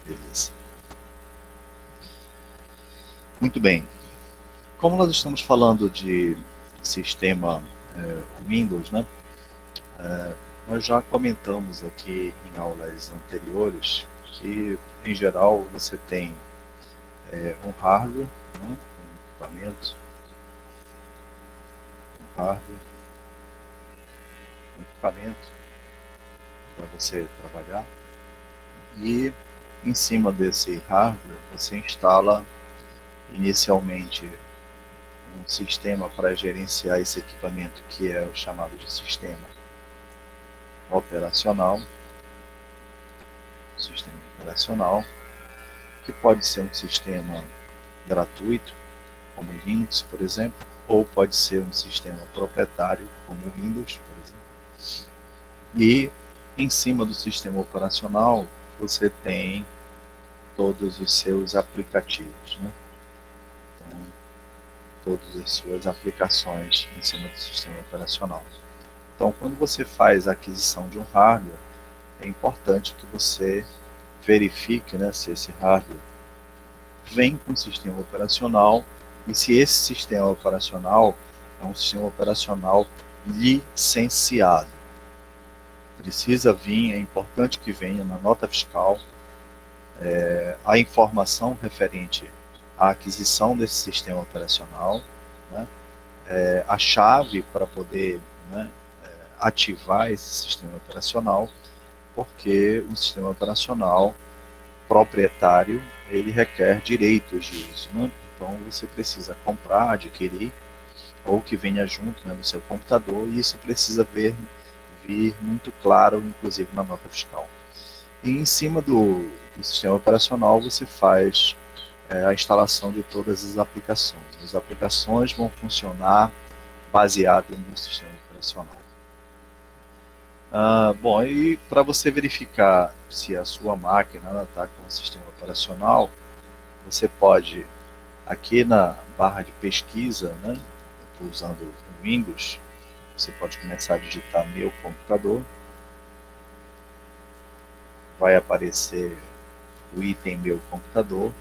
Beleza. Muito bem. Como nós estamos falando de sistema Windows, né? Nós já comentamos aqui em aulas anteriores que, em geral, você tem um hardware, né? Um equipamento, um equipamento para você trabalhar, e em cima desse hardware você instala inicialmente um sistema para gerenciar esse equipamento, que é o chamado de sistema operacional, que pode ser um sistema gratuito, como Linux, por exemplo, ou pode ser um sistema proprietário, como Windows, por exemplo. E em cima do sistema operacional você tem todos os seus aplicativos, né? Então, todas as suas aplicações em cima do sistema operacional. Então, quando você faz a aquisição de um hardware, é importante que você verifique, né, se esse hardware vem com o sistema operacional e se esse sistema operacional é um sistema operacional licenciado. Precisa vir, é importante que venha na nota fiscal a informação referente à aquisição desse sistema operacional, né, a chave para poder, né, ativar esse sistema operacional, porque o sistema operacional proprietário ele requer direitos de uso, né? Então você precisa comprar, adquirir, ou que venha junto, né, no seu computador, e isso precisa vir muito claro, inclusive na nota fiscal. E em cima do sistema operacional você faz a instalação de todas as aplicações. As aplicações vão funcionar baseado no sistema operacional. Bom, e para você verificar se a sua máquina está com o sistema operacional, você pode, aqui na barra de pesquisa, né, estou usando o Windows, você pode começar a digitar meu computador, vai aparecer o item meu computador,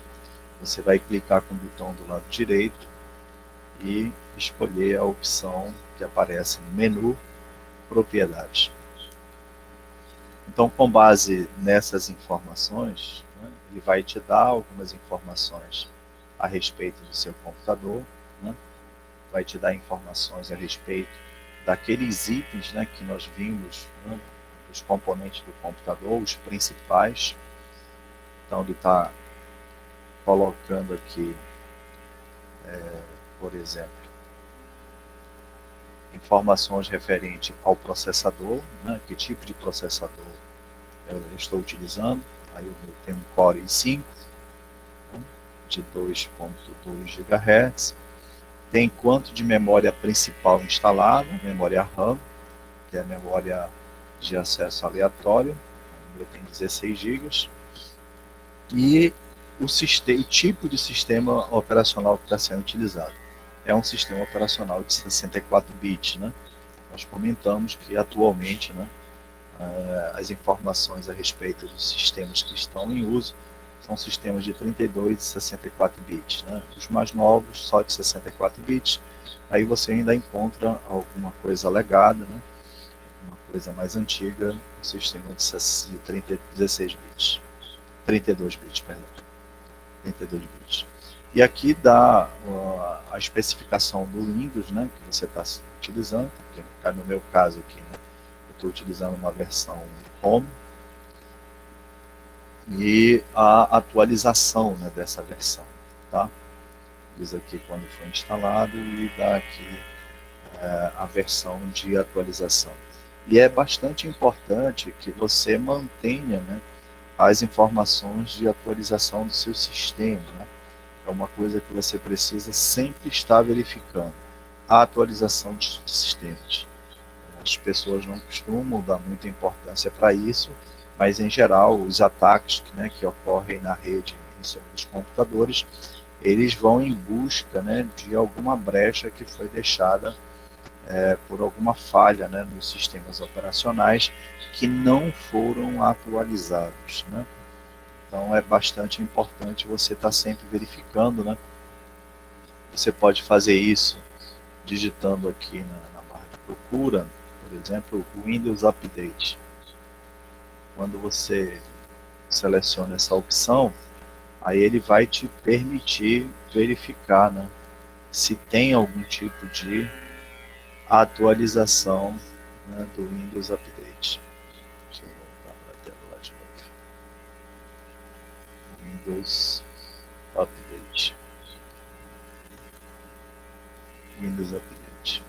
você vai clicar com o botão do lado direito e escolher a opção que aparece no menu, propriedades. Então, com base nessas informações, né, ele vai te dar algumas informações a respeito do seu computador, né, vai te dar informações a respeito daqueles itens, né, que nós vimos, né, os componentes do computador, os principais. Então, ele está colocando aqui, por exemplo, informações referentes ao processador, né, que tipo de processador eu estou utilizando. Aí eu tenho um Core i5, né, de 2.2 GHz. Tem quanto de memória principal instalada, memória RAM, que é a memória de acesso aleatório, eu tenho 16 GB. E o tipo de sistema operacional que está sendo utilizado. É um sistema operacional de 64 bits, né? Nós comentamos que atualmente, né, as informações a respeito dos sistemas que estão em uso são sistemas de 32 e 64 bits, né? Os mais novos só de 64 bits. Aí você ainda encontra alguma coisa legada, né? Uma coisa mais antiga, um sistema de 16 bits, 32 bits, perdão, 32 bits. E aqui dá a especificação do Windows, né, que você está utilizando, porque no meu caso aqui, né, eu estou utilizando uma versão Home, e a atualização, né, dessa versão, tá? Diz aqui quando foi instalado e dá aqui a versão de atualização. E é bastante importante que você mantenha, né, as informações de atualização do seu sistema, né? É uma coisa que você precisa sempre estar verificando, a atualização de sistemas. As pessoas não costumam dar muita importância para isso, mas em geral os ataques, né, que ocorrem na rede sobre os computadores, eles vão em busca, né, de alguma brecha que foi deixada por alguma falha, né, nos sistemas operacionais que não foram atualizados, né? Então é bastante importante você estar sempre verificando, né? Você pode fazer isso digitando aqui na barra de procura, por exemplo, o Windows Update. Quando você seleciona essa opção, aí ele vai te permitir verificar, né, se tem algum tipo de atualização, né, do Windows Update. Deixa eu voltar para a tela lá de novo. Windows Update. Windows Update.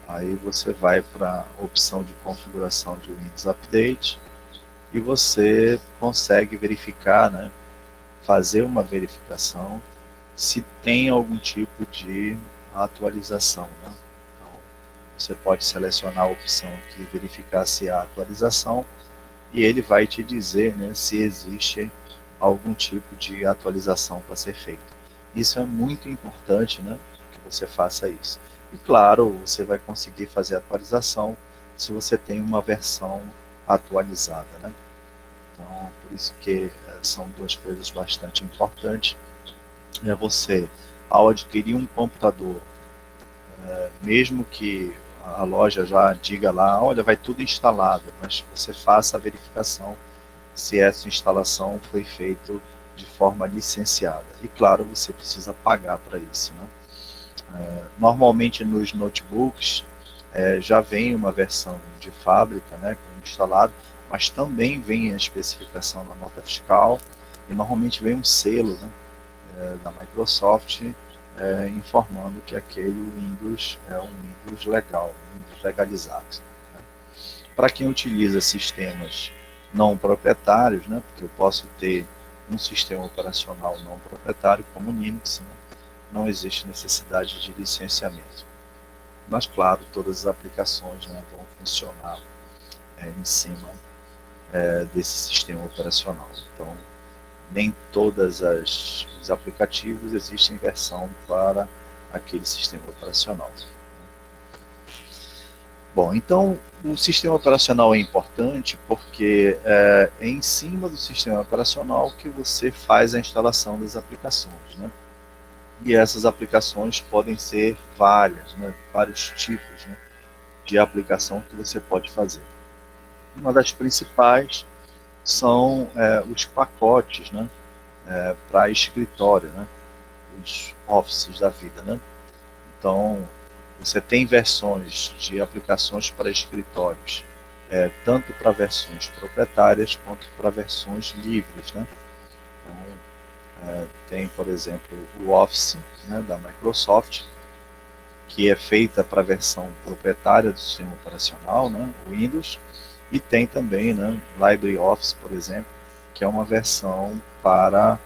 Aí você vai para a opção de configuração de Windows Update e você consegue verificar, né, fazer uma verificação se tem algum tipo de atualização, né? Então, você pode selecionar a opção aqui, verificar se há atualização, e ele vai te dizer, né, se existe algum tipo de atualização para ser feita. Isso é muito importante, né, que você faça isso. E claro, você vai conseguir fazer a atualização se você tem uma versão atualizada, né? Então, por isso que são duas coisas bastante importantes. É você, ao adquirir um computador, mesmo que a loja já diga lá, olha, vai tudo instalado, mas você faça a verificação se essa instalação foi feita de forma licenciada. E claro, você precisa pagar para isso, né? Normalmente nos notebooks já vem uma versão de fábrica, né, instalado, mas também vem a especificação da nota fiscal e normalmente vem um selo, né, da Microsoft informando que aquele Windows é um Windows legal, um Windows legalizado. Né? Para quem utiliza sistemas não proprietários, né, porque eu posso ter um sistema operacional não proprietário como o Linux, né, não existe necessidade de licenciamento. Mas, claro, todas as aplicações, né, vão funcionar em cima desse sistema operacional. Então, nem todos os aplicativos existem versão para aquele sistema operacional. Bom, então o sistema operacional é importante porque é em cima do sistema operacional que você faz a instalação das aplicações, né? E essas aplicações podem ser várias, né? Vários tipos, né, de aplicação que você pode fazer. Uma das principais são os pacotes, né, para escritório, né, os offices da vida, né? Então, você tem versões de aplicações para escritórios, tanto para versões proprietárias quanto para versões livres, né? Então, tem, por exemplo, o Office, né, da Microsoft, que é feita para a versão proprietária do sistema operacional, né, Windows, e tem também, né, LibreOffice, por exemplo, que é uma versão para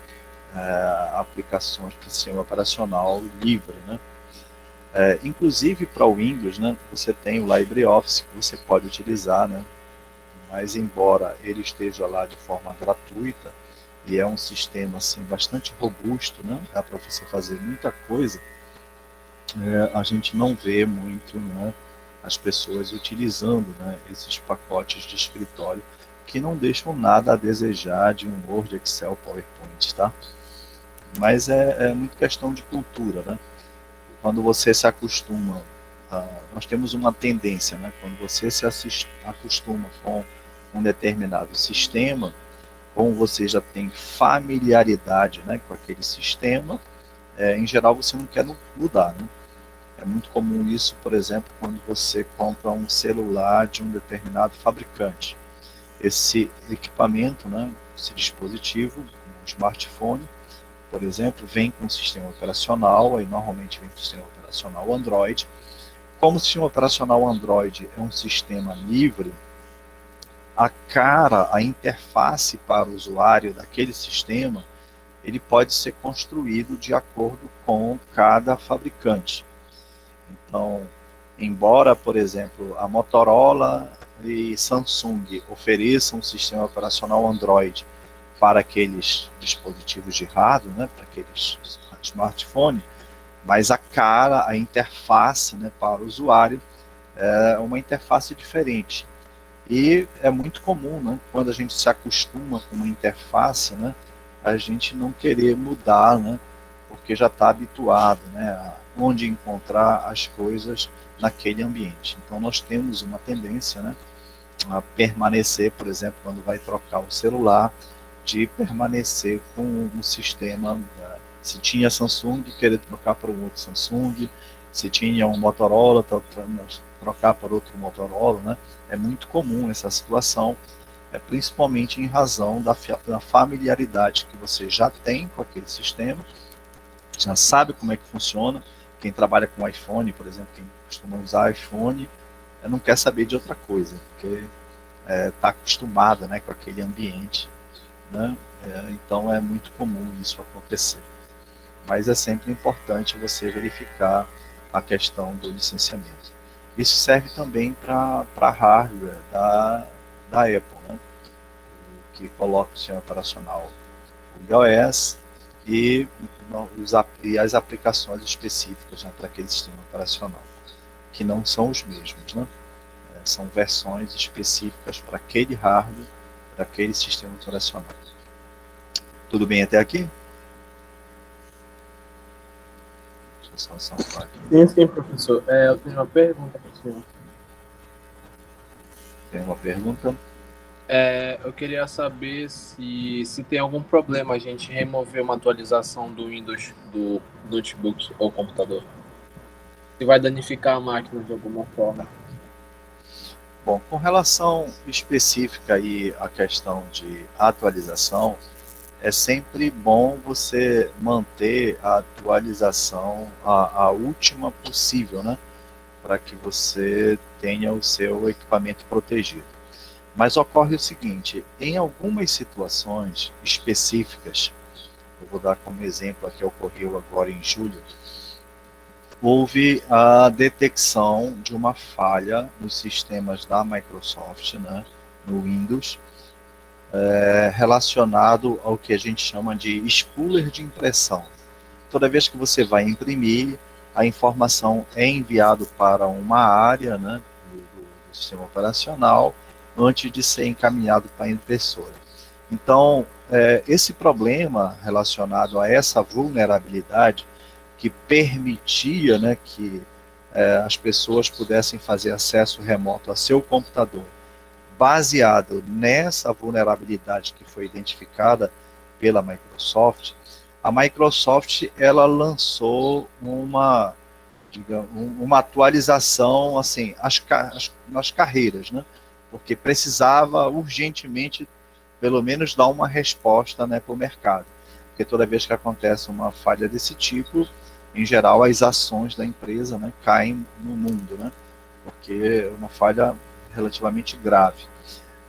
aplicações para o sistema operacional livre, né? Inclusive para o Windows, né, você tem o LibreOffice que você pode utilizar, né, mas embora ele esteja lá de forma gratuita e é um sistema assim bastante robusto, né, dá para você fazer muita coisa, a gente não vê muito, né, as pessoas utilizando, né, esses pacotes de escritório que não deixam nada a desejar de um Word, Excel, PowerPoint, tá? Mas é muito questão de cultura, né? Quando você se acostuma, nós temos uma tendência, né? Quando você se acostuma com um determinado sistema, como você já tem familiaridade, né, com aquele sistema, em geral você não quer mudar, né? É muito comum isso, por exemplo, quando você compra um celular de um determinado fabricante. Esse equipamento, né, esse dispositivo, um smartphone, por exemplo, vem com um sistema operacional, aí normalmente vem com um sistema operacional Android. Como o sistema operacional Android é um sistema livre, a interface para o usuário daquele sistema, ele pode ser construído de acordo com cada fabricante. Então, embora, por exemplo, a Motorola e Samsung ofereçam um sistema operacional Android para aqueles dispositivos de hardware, né, para aqueles smartphones, mas a interface, né, para o usuário é uma interface diferente. E é muito comum, né, quando a gente se acostuma com uma interface, né, a gente não querer mudar, né, porque já está habituado, né, a onde encontrar as coisas naquele ambiente. Então nós temos uma tendência, né, a permanecer, por exemplo, quando vai trocar o celular, de permanecer com um sistema. Se tinha Samsung, querer trocar para um outro Samsung, se tinha um Motorola, trocar para outro Motorola, né? É muito comum essa situação, principalmente em razão da familiaridade que você já tem com aquele sistema, já sabe como é que funciona. Quem trabalha com iPhone, por exemplo, quem costuma usar iPhone, não quer saber de outra coisa, porque está acostumada, né, com aquele ambiente, né? Então é muito comum isso acontecer. Mas é sempre importante você verificar a questão do licenciamento. Isso serve também para hardware da Apple, né? Que coloca o sistema operacional iOS e, e as aplicações específicas, né, para aquele sistema operacional, que não são os mesmos, né? São versões específicas para aquele hardware, para aquele sistema operacional. Tudo bem até aqui? Sim, professor. Eu tenho uma pergunta para o senhor. Tem uma pergunta? Eu queria saber se tem algum problema a gente remover uma atualização do Windows do notebook ou computador. Se vai danificar a máquina de alguma forma. Bom, com relação específica aí à questão de atualização, é sempre bom você manter a atualização a última possível, né? Para que você tenha o seu equipamento protegido. Mas ocorre o seguinte, em algumas situações específicas, eu vou dar como exemplo a que ocorreu agora em julho, houve a detecção de uma falha nos sistemas da Microsoft, né, no Windows, relacionado ao que a gente chama de spooler de impressão. Toda vez que você vai imprimir, a informação é enviada para uma área, né, do sistema operacional antes de ser encaminhado para a impressora. Então, esse problema relacionado a essa vulnerabilidade que permitia, né, que as pessoas pudessem fazer acesso remoto a seu computador, baseado nessa vulnerabilidade que foi identificada pela Microsoft, a Microsoft ela lançou uma atualização assim nas carreiras, né? Porque precisava urgentemente pelo menos dar uma resposta, né, para o mercado. Porque toda vez que acontece uma falha desse tipo, em geral as ações da empresa, né, caem no mundo, né? Porque é uma falha relativamente grave.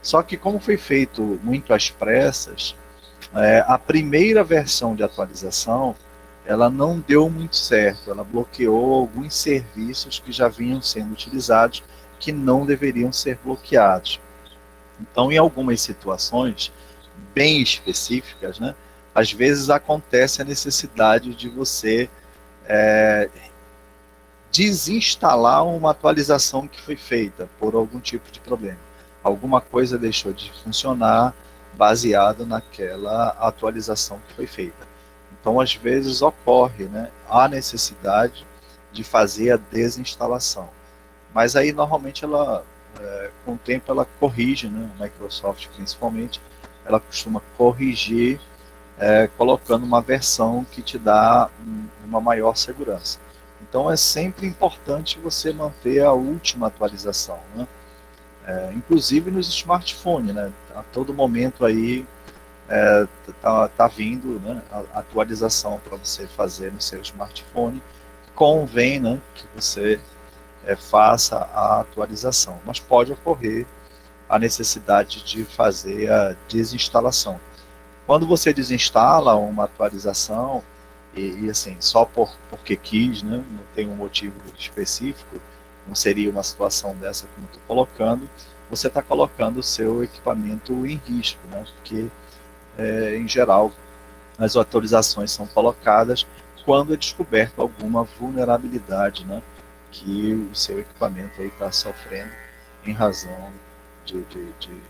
Só que como foi feito muito às pressas, a primeira versão de atualização ela não deu muito certo, ela bloqueou alguns serviços que já vinham sendo utilizados que não deveriam ser bloqueados. Então, em algumas situações bem específicas, né, às vezes acontece a necessidade de você desinstalar uma atualização que foi feita por algum tipo de problema. Alguma coisa deixou de funcionar baseado naquela atualização que foi feita. Então, às vezes ocorre, né, a necessidade de fazer a desinstalação. Mas aí, normalmente, com o tempo, ela corrige, né, a Microsoft principalmente, ela costuma corrigir colocando uma versão que te dá uma maior segurança. Então é sempre importante você manter a última atualização, né? Inclusive nos smartphones, né? A todo momento aí tá vindo, né, a atualização para você fazer no seu smartphone. Convém, né, que você faça a atualização, mas pode ocorrer a necessidade de fazer a desinstalação. Quando você desinstala uma atualização, e assim, só porque quis, né, não tem um motivo específico, não seria uma situação dessa como estou colocando, você está colocando o seu equipamento em risco, né, porque, em geral, as atualizações são colocadas quando é descoberta alguma vulnerabilidade, né, que o seu equipamento está sofrendo em razão de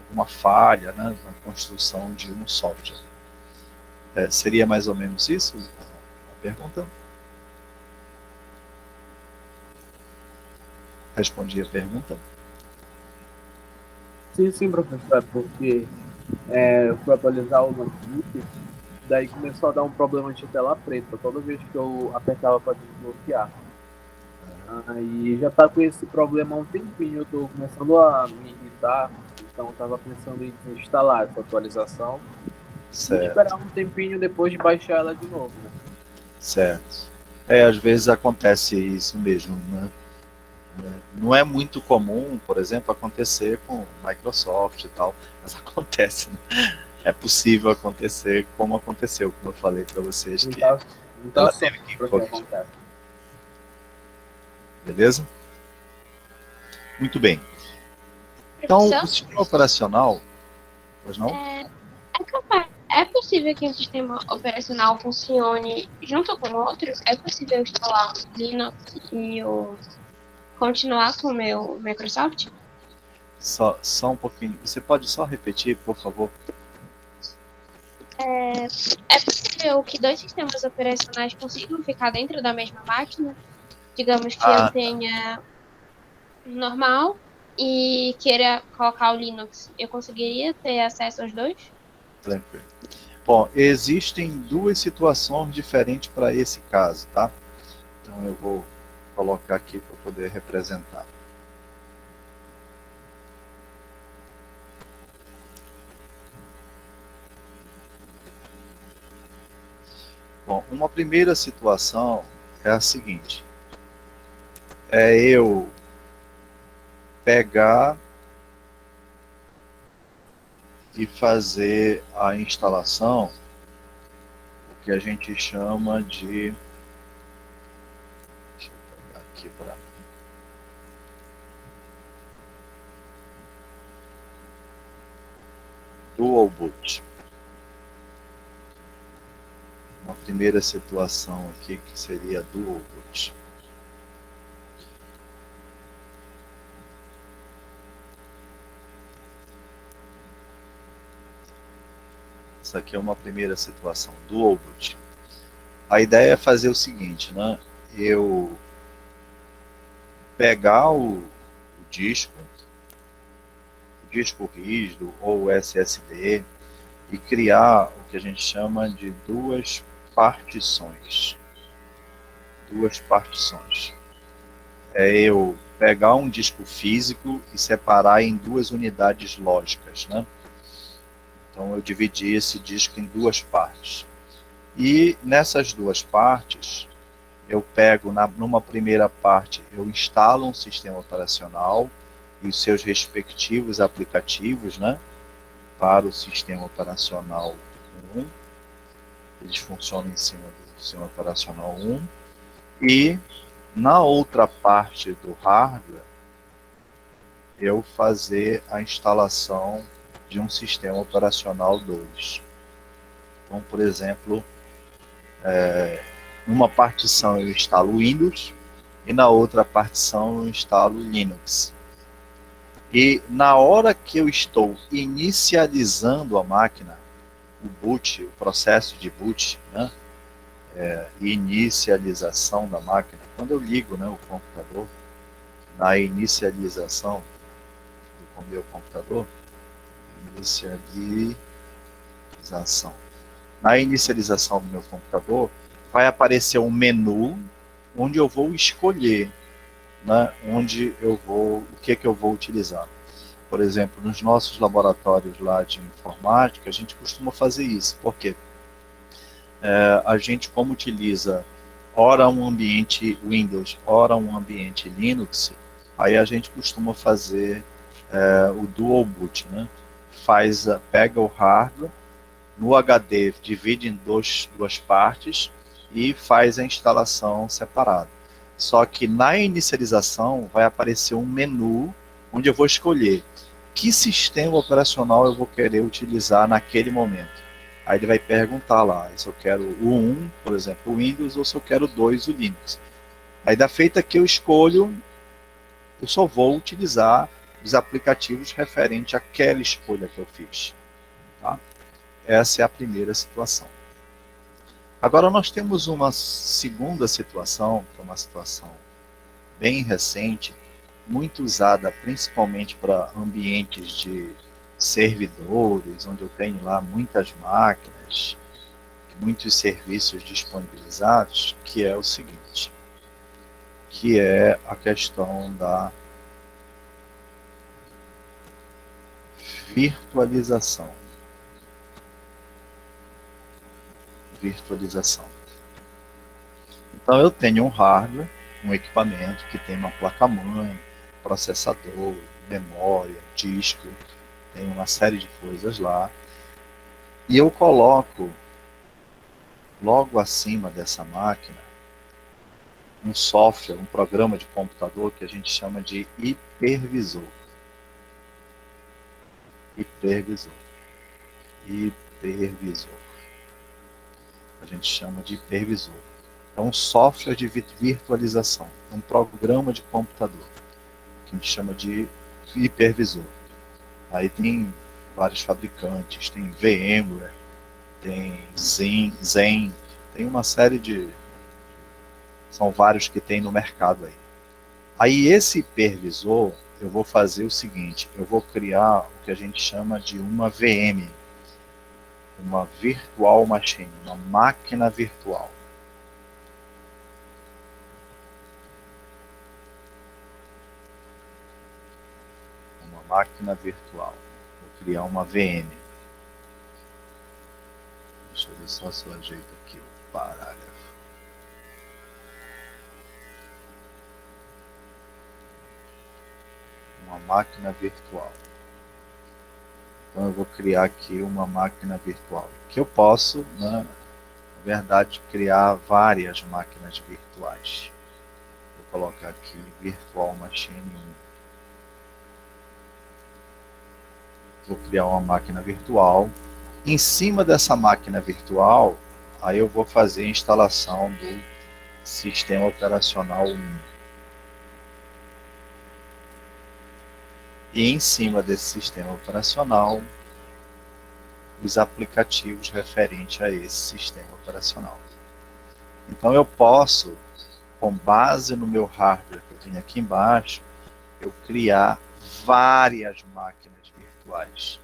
alguma falha, né, na construção de um software. Seria mais ou menos isso a pergunta? Respondi a pergunta? Sim, professor, porque eu fui atualizar o notebook, daí começou a dar um problema de tela preta toda vez que eu apertava para desbloquear. Aí já tá com esse problema há um tempinho, eu tô começando a me irritar, então eu tava pensando em desinstalar essa atualização e Certo. esperar um tempinho depois de baixar ela de novo, né? Certo. Às vezes acontece isso mesmo, né? Não é muito comum, por exemplo, acontecer com Microsoft e tal, mas acontece, né? É possível acontecer como aconteceu, como eu falei para vocês, que Então ela só teve que porque acontece. Beleza? Muito bem. Então, o Professor, sistema operacional, pois não? é possível que um sistema operacional funcione junto com outros? É possível instalar o Linux e continuar com o meu Microsoft? Só um pouquinho. Você pode só repetir, por favor? É possível que dois sistemas operacionais consigam ficar dentro da mesma máquina? Digamos que eu tenha um normal e queira colocar o Linux. Eu conseguiria ter acesso aos dois? Tranquilo. Bom, existem duas situações diferentes para esse caso, tá? Então eu vou colocar aqui para poder representar. Bom, uma primeira situação é a seguinte: é eu pegar e fazer a instalação, o que a gente chama de... Deixa eu pegar aqui para... Dual Boot. Uma primeira situação aqui que seria Dual Boot. Essa aqui é uma primeira situação, Dual Boot. A ideia é fazer o seguinte, né? Eu pegar o disco rígido ou SSD e criar o que a gente chama de duas partições. Duas partições. É eu pegar um disco físico e separar em duas unidades lógicas, né? Então eu dividi esse disco em duas partes. E nessas duas partes, eu pego, numa primeira parte, eu instalo um sistema operacional e os seus respectivos aplicativos, né, para o sistema operacional 1. Eles funcionam em cima do sistema operacional 1. E na outra parte do hardware, eu fazer a instalação de um sistema operacional 2. Então, por exemplo, numa partição eu instalo Windows e na outra partição eu instalo Linux. E na hora que eu estou inicializando a máquina, o boot, o processo de boot, né, inicialização da máquina, quando eu ligo, né, o computador, na inicialização do meu computador, inicialização. Na inicialização do meu computador, vai aparecer um menu onde eu vou escolher, né, o que eu vou utilizar. Por exemplo, nos nossos laboratórios lá de informática, a gente costuma fazer isso. Por quê? A gente, como utiliza ora um ambiente Windows, ora um ambiente Linux, aí a gente costuma fazer o Dual Boot, né? Pega o hardware, no HD divide em duas partes e faz a instalação separada. Só que na inicialização vai aparecer um menu onde eu vou escolher que sistema operacional eu vou querer utilizar naquele momento. Aí ele vai perguntar lá se eu quero o 1, por exemplo, o Windows, ou se eu quero o 2, o Linux. Aí da feita que eu escolho, eu só vou utilizar os aplicativos referentes àquela escolha que eu fiz. Tá? Essa é a primeira situação. Agora nós temos uma segunda situação, que é uma situação bem recente, muito usada principalmente para ambientes de servidores, onde eu tenho lá muitas máquinas, muitos serviços disponibilizados, que é o seguinte, que é a questão da virtualização. Então eu tenho um hardware, um equipamento que tem uma placa-mãe, processador, memória, disco, tem uma série de coisas lá, e eu coloco logo acima dessa máquina um software, um programa de computador que a gente chama de hipervisor. A gente chama de hipervisor. É um software de virtualização, um programa de computador, que a gente chama de hipervisor. Aí tem vários fabricantes, tem VMware, tem Zen, tem uma série de... São vários que tem no mercado aí. Aí esse hipervisor, eu vou fazer o seguinte, eu vou criar o que a gente chama de uma VM, uma virtual machine, uma máquina virtual. Vou criar uma VM. Deixa eu ver só se eu ajeito aqui o parágrafo. Uma máquina virtual. Então eu vou criar aqui uma máquina virtual. Que eu posso, né, na verdade, criar várias máquinas virtuais. Vou colocar aqui Virtual Machine 1. Vou criar uma máquina virtual. Em cima dessa máquina virtual, aí eu vou fazer a instalação do sistema operacional 1. E em cima desse sistema operacional, os aplicativos referentes a esse sistema operacional. Então eu posso, com base no meu hardware que eu tenho aqui embaixo, eu criar várias máquinas virtuais.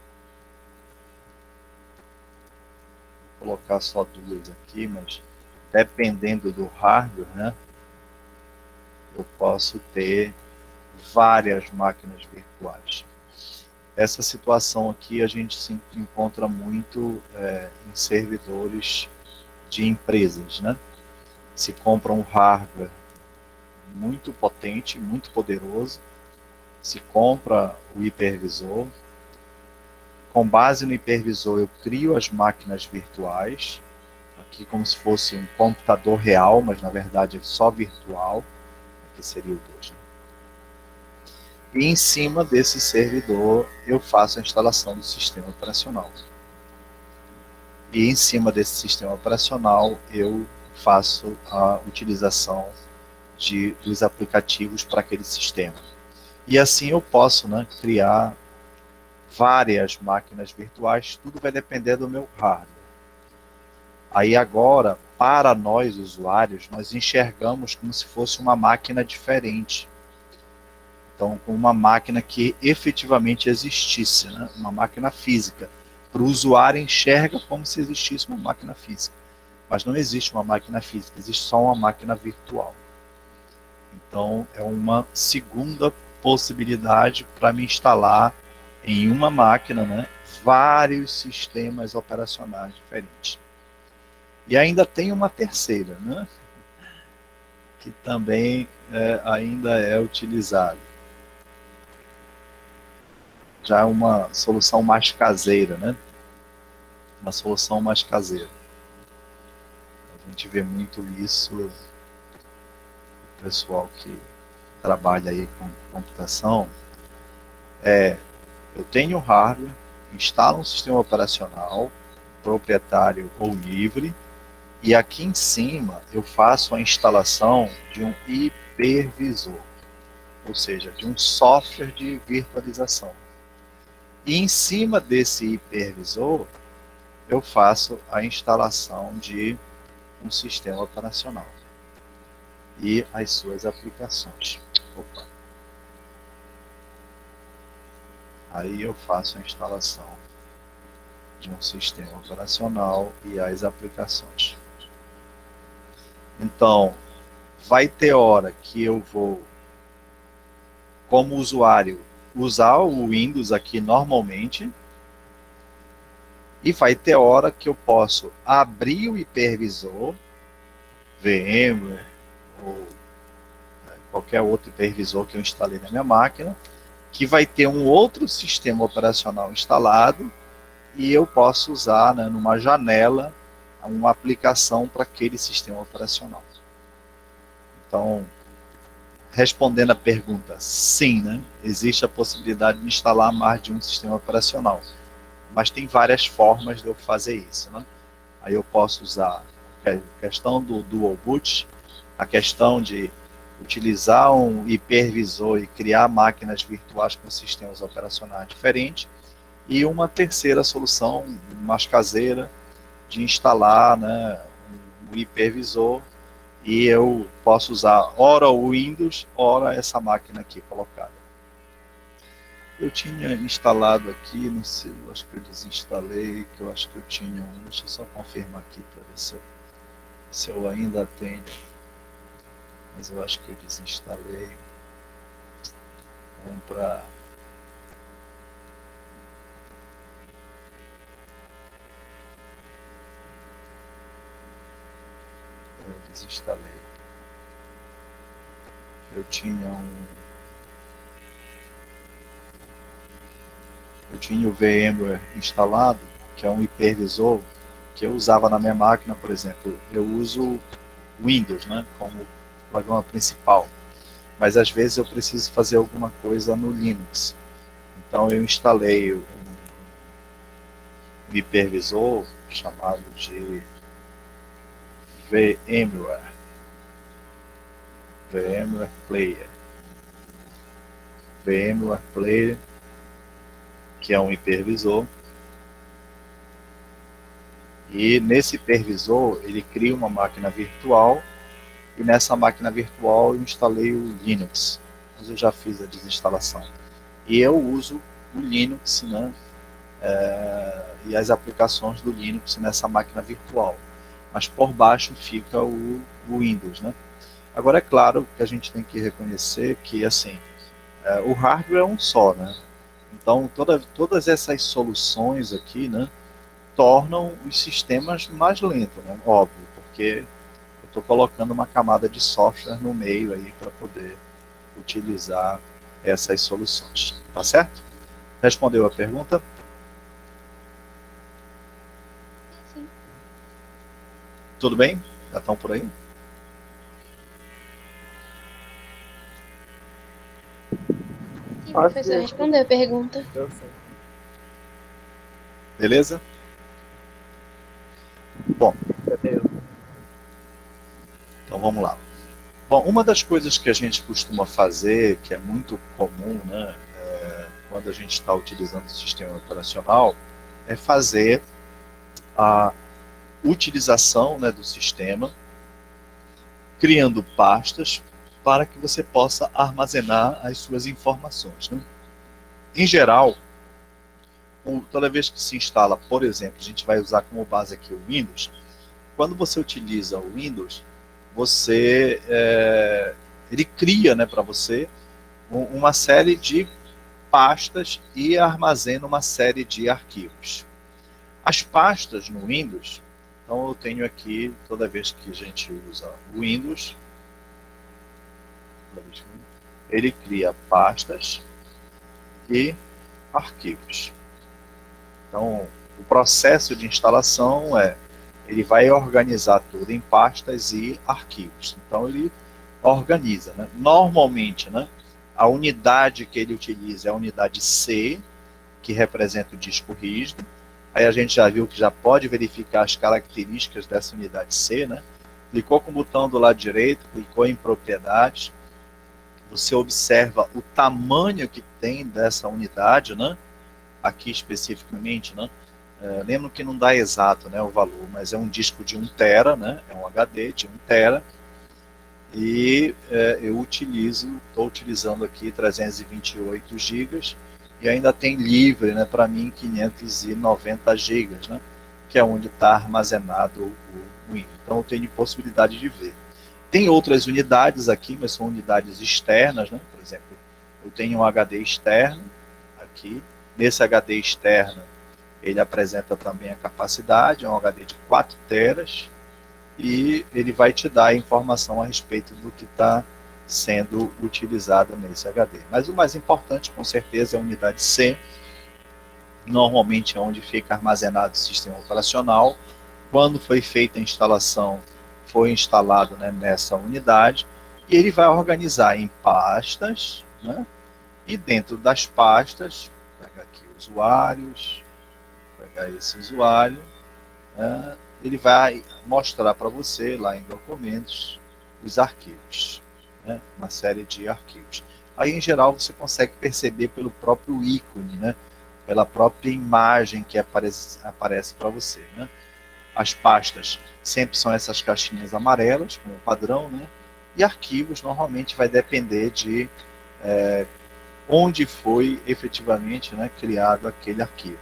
Vou colocar só duas aqui, mas dependendo do hardware, né, eu posso ter várias máquinas virtuais. Essa situação aqui a gente se encontra muito em servidores de empresas, né? Se compra um hardware muito potente, muito poderoso, se compra o hipervisor. Com base no hipervisor, eu crio as máquinas virtuais, aqui como se fosse um computador real, mas na verdade é só virtual, que seria o 2. Né? E em cima desse servidor, eu faço a instalação do sistema operacional. E em cima desse sistema operacional, eu faço a utilização dos aplicativos para aquele sistema. E assim eu posso, né, criar várias máquinas virtuais, tudo vai depender do meu hardware. Aí agora, para nós usuários, nós enxergamos como se fosse uma máquina diferente. Então, uma máquina que efetivamente existisse, né? Uma máquina física. Para o usuário enxerga como se existisse uma máquina física. Mas não existe uma máquina física, existe só uma máquina virtual. Então, é uma segunda possibilidade para me instalar em uma máquina, né, vários sistemas operacionais diferentes. E ainda tem uma terceira, né, que também ainda é utilizada. Já é uma solução mais caseira, né? Uma solução mais caseira. A gente vê muito isso, o pessoal que trabalha aí com computação, eu tenho um hardware, instalo um sistema operacional, proprietário ou livre, e aqui em cima eu faço a instalação de um hipervisor. ou seja, de um software de virtualização. E em cima desse hipervisor, eu faço a instalação de um sistema operacional e as suas aplicações. Opa. Aí eu faço a instalação de um sistema operacional e as aplicações. Então, vai ter hora que eu vou, como usuário, usar o Windows aqui normalmente, e vai ter hora que eu posso abrir o hipervisor, VMware ou qualquer outro hipervisor que eu instalei na minha máquina, que vai ter um outro sistema operacional instalado, e eu posso usar, né, numa janela uma aplicação para aquele sistema operacional. Então, respondendo a pergunta, sim, né, existe a possibilidade de instalar mais de um sistema operacional, mas tem várias formas de eu fazer isso, né? Aí eu posso usar a questão do Dual Boot, a questão de utilizar um hipervisor e criar máquinas virtuais com sistemas operacionais diferentes, e uma terceira solução, mais caseira, de instalar, né, um hipervisor, e eu posso usar ora o Windows, ora essa máquina aqui colocada. Eu tinha instalado aqui, não sei, eu acho que eu desinstalei, que eu acho que eu tinha um, deixa eu só confirmar aqui para ver se eu ainda tenho, mas eu acho que eu desinstalei. Vamos para... Eu desinstalei. Eu tinha o VMware instalado, que é um hipervisor que eu usava na minha máquina, por exemplo. Eu uso Windows, né, como programa principal, mas às vezes eu preciso fazer alguma coisa no Linux. Então eu instalei um hipervisor chamado de VMware Player. VMware Player, que é um hipervisor, e nesse hipervisor ele cria uma máquina virtual, e nessa máquina virtual eu instalei o Linux, mas eu já fiz a desinstalação, e eu uso o Linux, né, e as aplicações do Linux nessa máquina virtual, mas por baixo fica o Windows, né? Agora é claro que a gente tem que reconhecer que assim, o hardware é um só, né? Então todas essas soluções aqui, né, tornam os sistemas mais lentos, né? Óbvio, porque eu estou colocando uma camada de software no meio aí para poder utilizar essas soluções, tá certo? Respondeu a pergunta? Sim. Tudo bem? Já estão por aí? Sim, professor, respondeu a pergunta. Beleza? Bom, então vamos lá. Bom, uma das coisas que a gente costuma fazer, que é muito comum, né, quando a gente está utilizando o sistema operacional, é fazer a utilização, né, do sistema, criando pastas para que você possa armazenar as suas informações, né? Em geral, toda vez que se instala, por exemplo, a gente vai usar como base aqui o Windows. Quando você utiliza o Windows, ele cria, né, para você uma série de pastas e armazena uma série de arquivos. As pastas no Windows, então eu tenho aqui, toda vez que a gente usa o Windows, ele cria pastas e arquivos. Então, o processo de instalação ele vai organizar tudo em pastas e arquivos. Então, ele organiza, né? Normalmente, né, a unidade que ele utiliza é a unidade C, que representa o disco rígido. Aí a gente já viu que já pode verificar as características dessa unidade C, né? Clicou com o botão do lado direito, clicou em propriedades, você observa o tamanho que tem dessa unidade, né? Aqui especificamente, né? Lembro que não dá exato, né, o valor, mas é um disco de 1 tera, né? É um HD de 1 tera. E eu estou utilizando aqui 328 gigas e ainda tem livre, né, para mim 590 gigas, né, que é onde está armazenado o Windows. Então eu tenho possibilidade de ver. Tem outras unidades aqui, mas são unidades externas, né? Por exemplo, eu tenho um HD externo aqui. Nesse HD externo, ele apresenta também a capacidade, é um HD de 4 teras, e ele vai te dar informação a respeito do que está sendo utilizado nesse HD. Mas o mais importante, com certeza, é a unidade C. Normalmente é onde fica armazenado o sistema operacional. Quando foi feita a instalação, foi instalado, né, nessa unidade, e ele vai organizar em pastas, né, e dentro das pastas, pegar aqui usuários, pegar esse usuário, ele vai mostrar para você lá em documentos os arquivos, né, uma série de arquivos. Aí em geral você consegue perceber pelo próprio ícone, né, pela própria imagem que aparece para você, né. As pastas sempre são essas caixinhas amarelas, como padrão, né? E arquivos normalmente vai depender de onde foi efetivamente, né, criado aquele arquivo.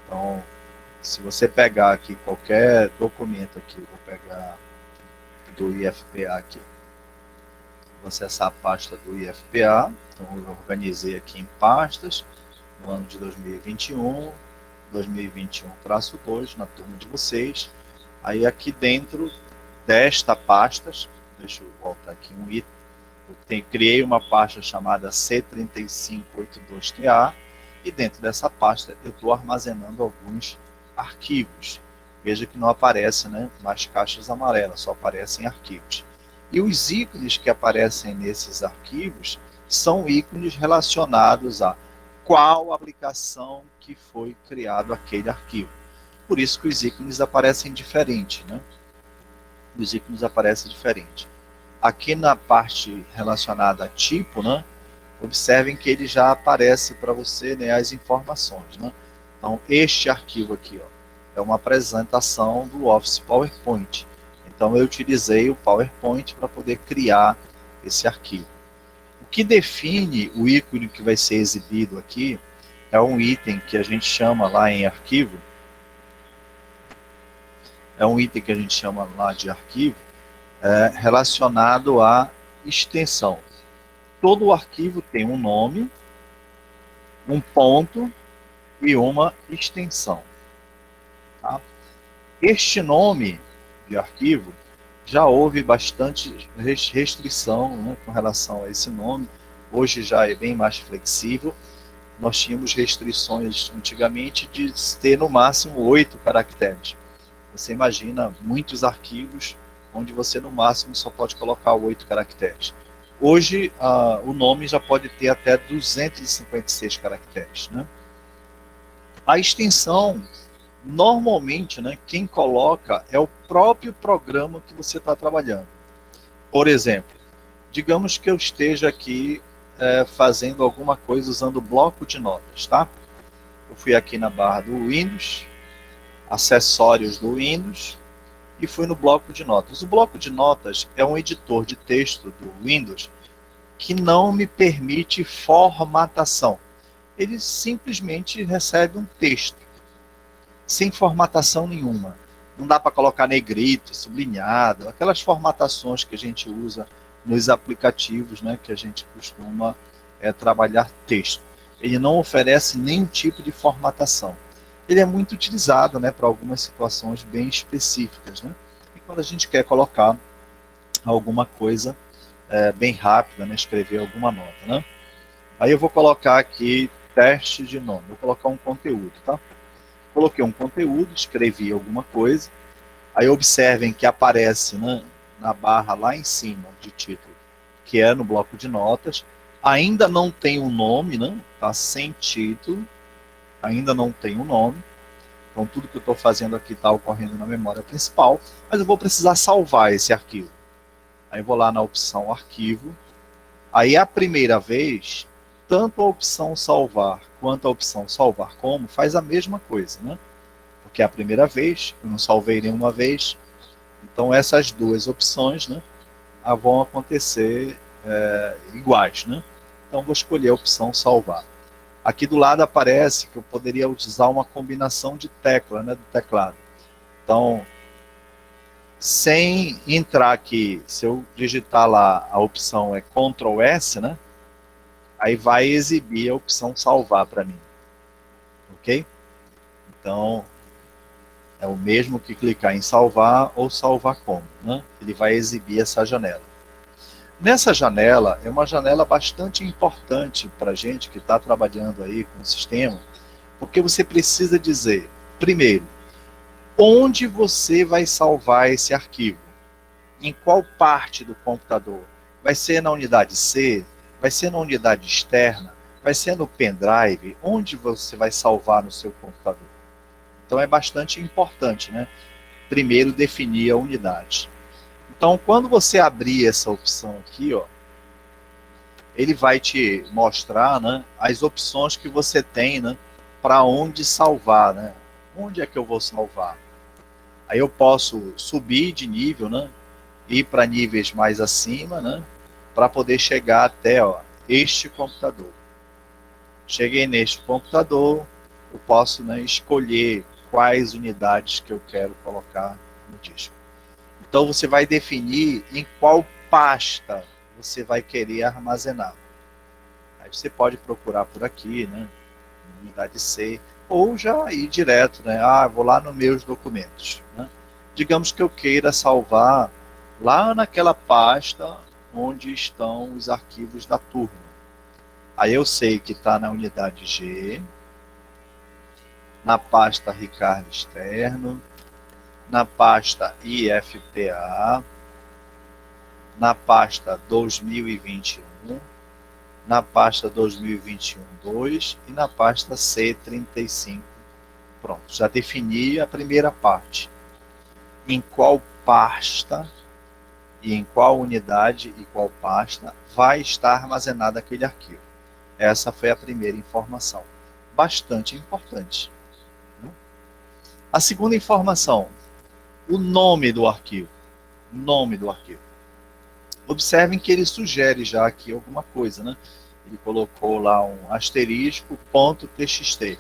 Então, se você pegar aqui qualquer documento aqui, vou pegar do IFPA aqui, vou acessar a pasta do IFPA, então eu organizei aqui em pastas, no ano de 2021, 2021-2, na turma de vocês. Aí aqui dentro desta pasta, deixa eu voltar aqui um item, criei uma pasta chamada C3582TA, e dentro dessa pasta eu estou armazenando alguns arquivos. Veja que não aparece, né, mais caixas amarelas, só aparecem arquivos. E os ícones que aparecem nesses arquivos são ícones relacionados a qual aplicação que foi criado aquele arquivo. Por isso que os ícones aparecem diferentes, né? Os ícones aparecem diferentes. Aqui na parte relacionada a tipo, né, observem que ele já aparece para você, né, as informações, né? Então, este arquivo aqui, ó, é uma apresentação do Office PowerPoint. Então, eu utilizei o PowerPoint para poder criar esse arquivo. O que define o ícone que vai ser exibido aqui é um item que a gente chama lá em arquivo, de arquivo, relacionado à extensão. Todo arquivo tem um nome, um ponto e uma extensão. Tá? Este nome de arquivo, já houve bastante restrição, né, com relação a esse nome. Hoje já é bem mais flexível. Nós tínhamos restrições antigamente de ter no máximo 8 caracteres. Você imagina muitos arquivos onde você no máximo só pode colocar 8 caracteres. Hoje o nome já pode ter até 256 caracteres, né? A extensão, normalmente, né, quem coloca é o próprio programa que você está trabalhando. Por exemplo, digamos que eu esteja aqui fazendo alguma coisa usando o bloco de notas, tá? Eu fui aqui na barra do Windows, acessórios do Windows, e fui no bloco de notas. O bloco de notas é um editor de texto do Windows que não me permite formatação. Ele simplesmente recebe um texto, sem formatação nenhuma. Não dá para colocar negrito, sublinhado, aquelas formatações que a gente usa nos aplicativos, né, que a gente costuma trabalhar texto. Ele não oferece nenhum tipo de formatação. Ele é muito utilizado, né, para algumas situações bem específicas, né? E quando a gente quer colocar alguma coisa bem rápida, né, escrever alguma nota, né? Aí eu vou colocar aqui teste de nome, vou colocar um conteúdo, tá? Coloquei um conteúdo, escrevi alguma coisa, aí observem que aparece, né, na barra lá em cima de título, que é no bloco de notas, ainda não tem um nome, né? Tá sem título, ainda não tem um nome, então tudo que eu estou fazendo aqui está ocorrendo na memória principal, mas eu vou precisar salvar esse arquivo. Aí eu vou lá na opção arquivo, Aí a primeira vez, tanto a opção salvar quanto a opção salvar como faz a mesma coisa, né? Porque a primeira vez, eu não salvei nenhuma vez, então essas duas opções, né, vão acontecer iguais, né? Então vou escolher a opção salvar. Aqui do lado aparece que eu poderia utilizar uma combinação de tecla, né, do teclado. Então, sem entrar aqui, se eu digitar lá, a opção é Ctrl S, né? Aí vai exibir a opção salvar para mim. Ok? Então, é o mesmo que clicar em salvar ou salvar como, né? Ele vai exibir essa janela. Nessa janela, é uma janela bastante importante para a gente que está trabalhando aí com o sistema, porque você precisa dizer, primeiro, onde você vai salvar esse arquivo. Em qual parte do computador? Vai ser na unidade C? Vai ser na unidade externa? Vai ser no pendrive? Onde você vai salvar no seu computador? Então é bastante importante, né? Primeiro definir a unidade. Então, quando você abrir essa opção aqui, ó, ele vai te mostrar, né, as opções que você tem, né, para onde salvar, né? Onde é que eu vou salvar? Aí eu posso subir de nível, né? Ir para níveis mais acima, né? Para poder chegar até, ó, este computador. Cheguei neste computador, eu posso, né, escolher quais unidades que eu quero colocar no disco. Então você vai definir em qual pasta você vai querer armazenar. Aí você pode procurar por aqui, né? Unidade C, ou já ir direto, né? Vou lá nos meus documentos, né? Digamos que eu queira salvar lá naquela pasta onde estão os arquivos da turma. Aí eu sei que está na unidade G, na pasta Ricardo Externo, na pasta IFPA, na pasta 2021, na pasta 2021-2 e na pasta C35. Pronto, já defini a primeira parte. Em qual pasta e em qual unidade e qual pasta vai estar armazenado aquele arquivo. Essa foi a primeira informação. Bastante importante. A segunda informação, o nome do arquivo. Nome do arquivo. Observem que ele sugere já aqui alguma coisa, né? Ele colocou lá um asterisco, .txt.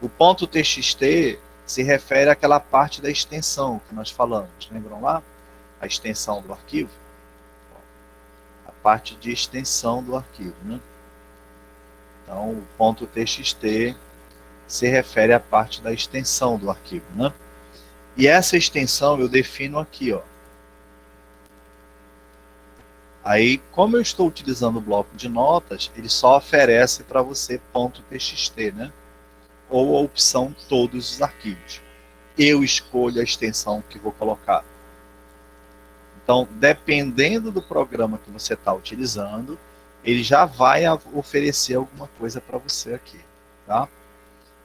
O .txt se refere àquela parte da extensão que nós falamos. Lembram lá? A extensão do arquivo? A parte de extensão do arquivo, né? Então, o .txt se refere à parte da extensão do arquivo, né? E essa extensão eu defino aqui, ó. Aí, como eu estou utilizando o bloco de notas, ele só oferece para você .txt, né? Ou a opção todos os arquivos. Eu escolho a extensão que vou colocar. Então, dependendo do programa que você está utilizando, ele já vai oferecer alguma coisa para você aqui, tá?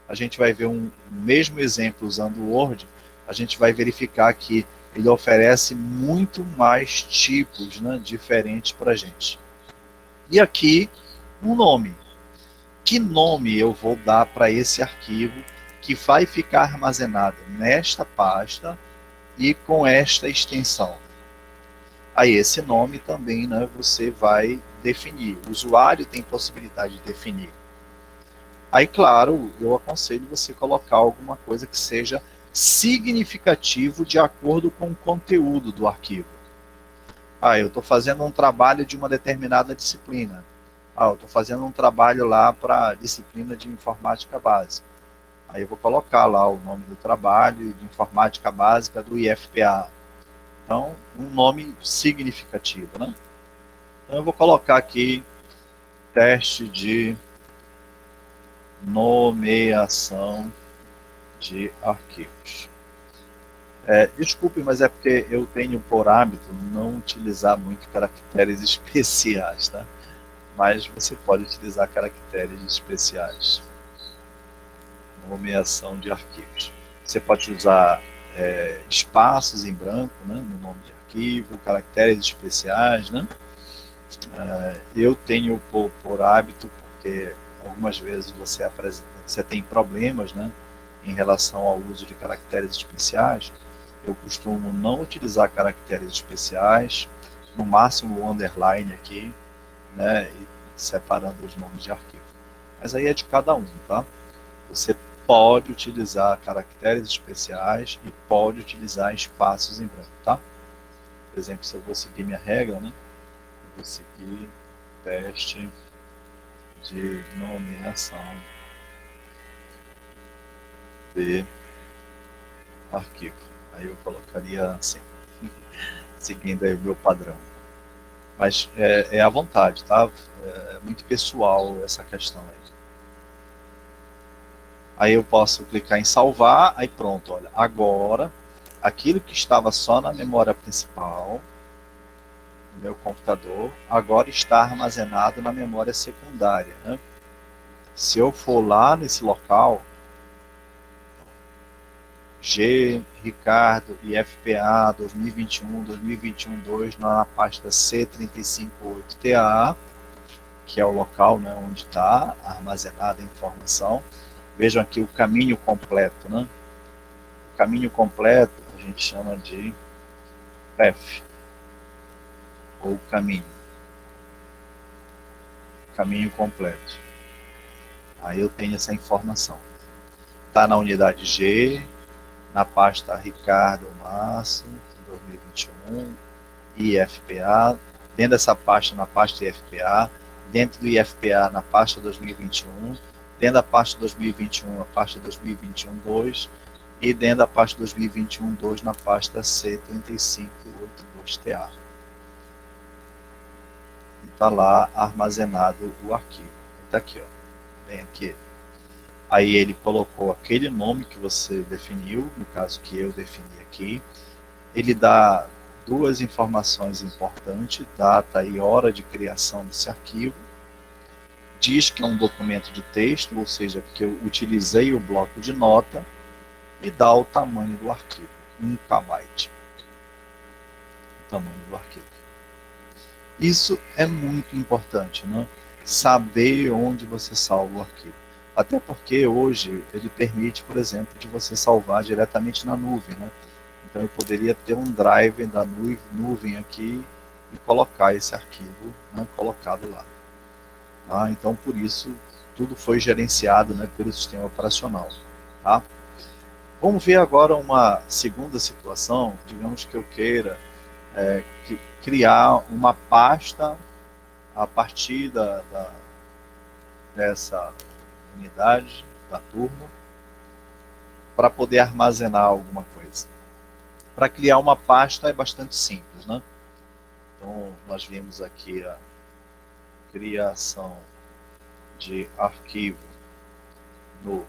A gente vai ver um mesmo exemplo usando o Word, a gente vai verificar que ele oferece muito mais tipos, né, diferentes para a gente. E aqui, um nome. Que nome eu vou dar para esse arquivo que vai ficar armazenado nesta pasta e com esta extensão? Aí esse nome também, né, você vai definir. O usuário tem possibilidade de definir. Aí, claro, eu aconselho você colocar alguma coisa que seja significativo de acordo com o conteúdo do arquivo. Eu estou fazendo um trabalho de uma determinada disciplina. Eu estou fazendo um trabalho lá para a disciplina de informática básica. Aí eu vou colocar lá o nome do trabalho de informática básica do IFPA. Então, um nome significativo, né? Então eu vou colocar aqui teste de nomeação de arquivos. Desculpe, mas é porque eu tenho por hábito não utilizar muito caracteres especiais, tá? Mas você pode utilizar caracteres especiais. Nomeação de arquivos. Você pode usar espaços em branco, né, no nome de arquivo, caracteres especiais, né? Eu tenho por hábito, porque algumas vezes você tem problemas, né, em relação ao uso de caracteres especiais. Eu costumo não utilizar caracteres especiais, no máximo o underline aqui, né, e separando os nomes de arquivo. Mas aí é de cada um, tá? Você pode utilizar caracteres especiais e pode utilizar espaços em branco, tá? Por exemplo, se eu vou seguir minha regra, né, eu vou seguir teste de nomeação de arquivo. Aí eu colocaria assim, seguindo aí o meu padrão. Mas é à vontade, tá? É muito pessoal essa questão aí. Aí eu posso clicar em salvar, aí pronto, olha, agora aquilo que estava só na memória principal do meu computador, agora está armazenado na memória secundária, né? Se eu for lá nesse local, G, Ricardo e FPA 2021-2021-2 na pasta C358TA, que é o local, né, onde está armazenada a informação. Vejam aqui o caminho completo, né? O caminho completo a gente chama de path, ou caminho completo. Aí eu tenho essa informação. Está na unidade G, na pasta Ricardo Março 2021, IFPA, dentro dessa pasta, na pasta IFPA, dentro do IFPA, na pasta 2021, dentro da pasta 2021, a pasta 2021-2, e dentro da pasta 2021-2, na pasta C3582TA. E está lá armazenado o arquivo. Está aqui, ó. Bem aqui. Aí ele colocou aquele nome que você definiu, no caso que eu defini aqui. Ele dá duas informações importantes, data e hora de criação desse arquivo. Diz que é um documento de texto, ou seja, que eu utilizei o bloco de nota, e dá o tamanho do arquivo, 1 KB. O tamanho do arquivo. Isso é muito importante, né? Saber onde você salva o arquivo. Até porque hoje ele permite, por exemplo, de você salvar diretamente na nuvem, né? Então eu poderia ter um drive da nuvem aqui e colocar esse arquivo, né, colocado lá. Tá? Então por isso tudo foi gerenciado, né, pelo sistema operacional. Tá? Vamos ver agora uma segunda situação. Digamos que eu queira criar uma pasta a partir dessa unidade da turma para poder armazenar alguma coisa. Para criar uma pasta é bastante simples, né? Então nós vimos aqui a criação de arquivo no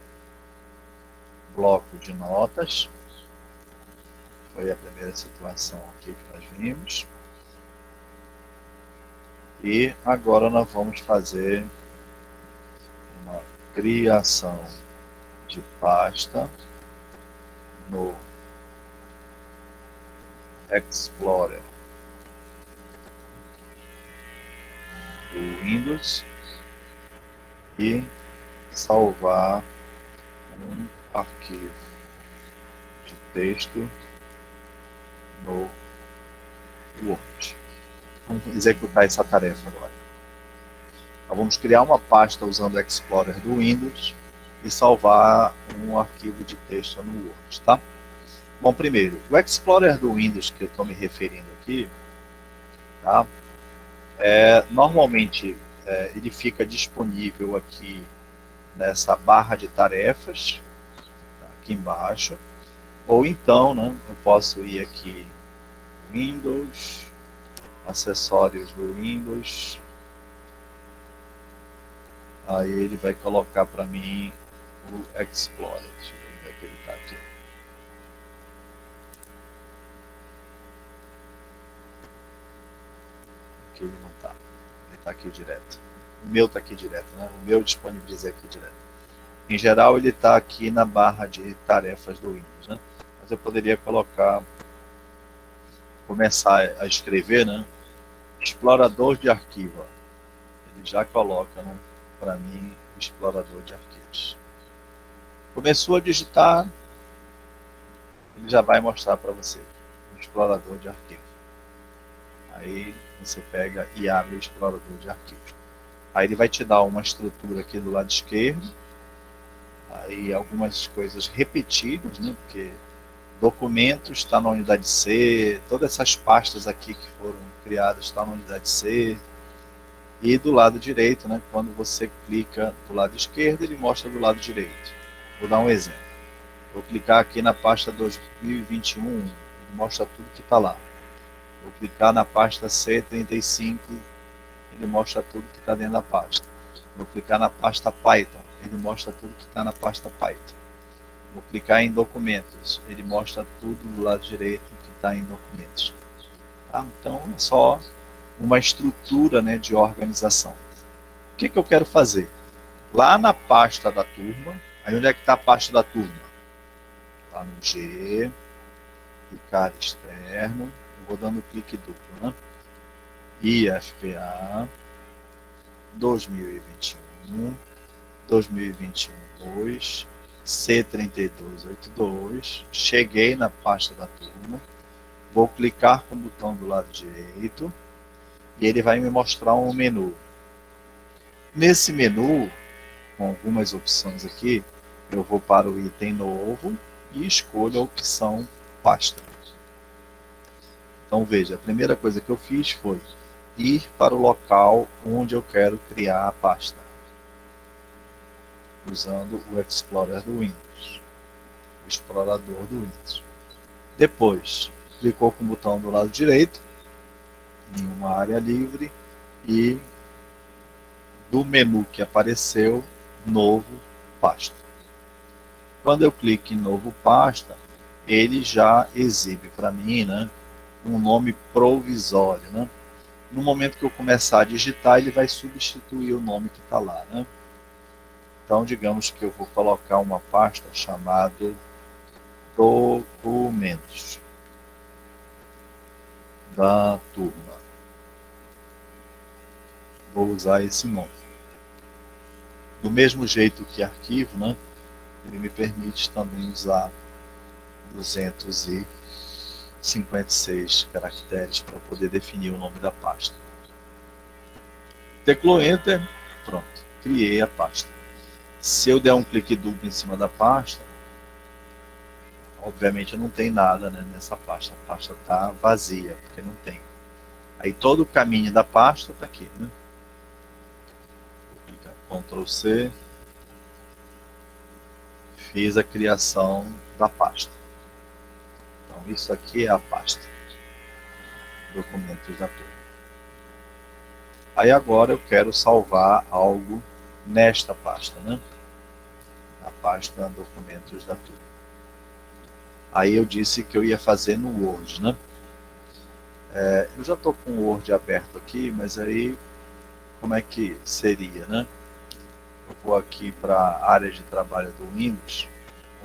bloco de notas. Foi a primeira situação aqui que nós vimos. E agora nós vamos fazer uma criação de pasta no Explorer do Windows e salvar um arquivo de texto no Word. Vamos executar essa tarefa agora. Então, vamos criar uma pasta usando o Explorer do Windows e salvar um arquivo de texto no Word, tá? Bom, primeiro, o Explorer do Windows que eu estou me referindo aqui, tá? Normalmente ele fica disponível aqui nessa barra de tarefas, aqui embaixo, ou então, né, eu posso ir aqui Windows, acessórios do Windows, aí ele vai colocar para mim o Explorer. Deixa eu ver onde é que ele está aqui. Aqui ele não está, ele está aqui direto. O meu está aqui direto, né? O meu disponibiliza aqui direto. Em geral ele está aqui na barra de tarefas do Windows, né? Mas eu poderia começar a escrever, né, Explorador de arquivo. Ó. Ele já coloca, né, para mim, o explorador de arquivos. Começou a digitar, ele já vai mostrar para você o explorador de arquivo. Aí você pega e abre o explorador de arquivos. Aí ele vai te dar uma estrutura aqui do lado esquerdo, aí algumas coisas repetidas, né, porque documentos está na unidade C, todas essas pastas aqui que foram criadas estão na unidade C. E do lado direito, né, quando você clica do lado esquerdo, ele mostra do lado direito. Vou dar um exemplo. Vou clicar aqui na pasta 2021, ele mostra tudo que está lá. Vou clicar na pasta C35, ele mostra tudo que está dentro da pasta. Vou clicar na pasta Python, ele mostra tudo que está na pasta Python. Vou clicar em documentos, ele mostra tudo do lado direito que está em documentos. Tá? Então é só uma estrutura, né, de organização. O que eu quero fazer? Lá na pasta da turma, aí onde é que está a pasta da turma? Está no G, clicar externo, eu vou dando clique duplo, né? IFPA 2021, 2021-2, C3282, cheguei na pasta da turma, vou clicar com o botão do lado direito e ele vai me mostrar um menu. Nesse menu, com algumas opções aqui, eu vou para o item novo e escolho a opção pasta. Então veja, a primeira coisa que eu fiz foi ir para o local onde eu quero criar a pasta, usando o Explorer do Windows, o explorador do Windows. Depois, clicou com o botão do lado direito, em uma área livre, e do menu que apareceu, novo pasta. Quando eu clico em novo pasta, ele já exibe para mim, né, um nome provisório, né? No momento que eu começar a digitar, ele vai substituir o nome que está lá, né? Então, digamos que eu vou colocar uma pasta chamada Documentos da turma. Vou usar esse nome. Do mesmo jeito que arquivo, né? Ele me permite também usar 256 caracteres para poder definir o nome da pasta. Teclou Enter, pronto, criei a pasta. Se eu der um clique duplo em cima da pasta, obviamente não tem nada, né, nessa pasta. A pasta está vazia, porque não tem. Aí todo o caminho da pasta está aqui, né? Vou clicar Ctrl C, fiz a criação da pasta. Então isso aqui é a pasta, documentos da turma. Aí agora eu quero salvar algo nesta pasta, né? Na pasta documentos da turma. Aí eu disse que eu ia fazer no Word, né? Eu já estou com o Word aberto aqui, mas aí como é que seria, né? Eu vou aqui para a área de trabalho do Windows,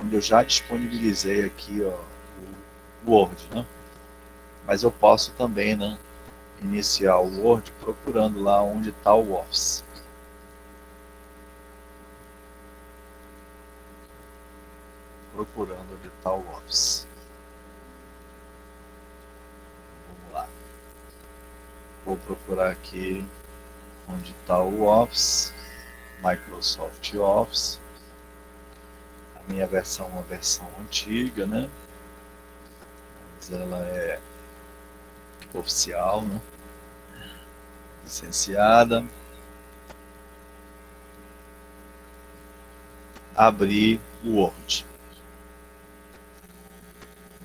onde eu já disponibilizei aqui, ó, o Word, né? Mas eu posso também, né, iniciar o Word procurando lá onde está o Office. Procurando onde está o Office. Vamos lá. Vou procurar aqui onde está o Office, Microsoft Office. A minha versão é uma versão antiga, né? Mas ela é oficial, né? Licenciada. Abrir o Word.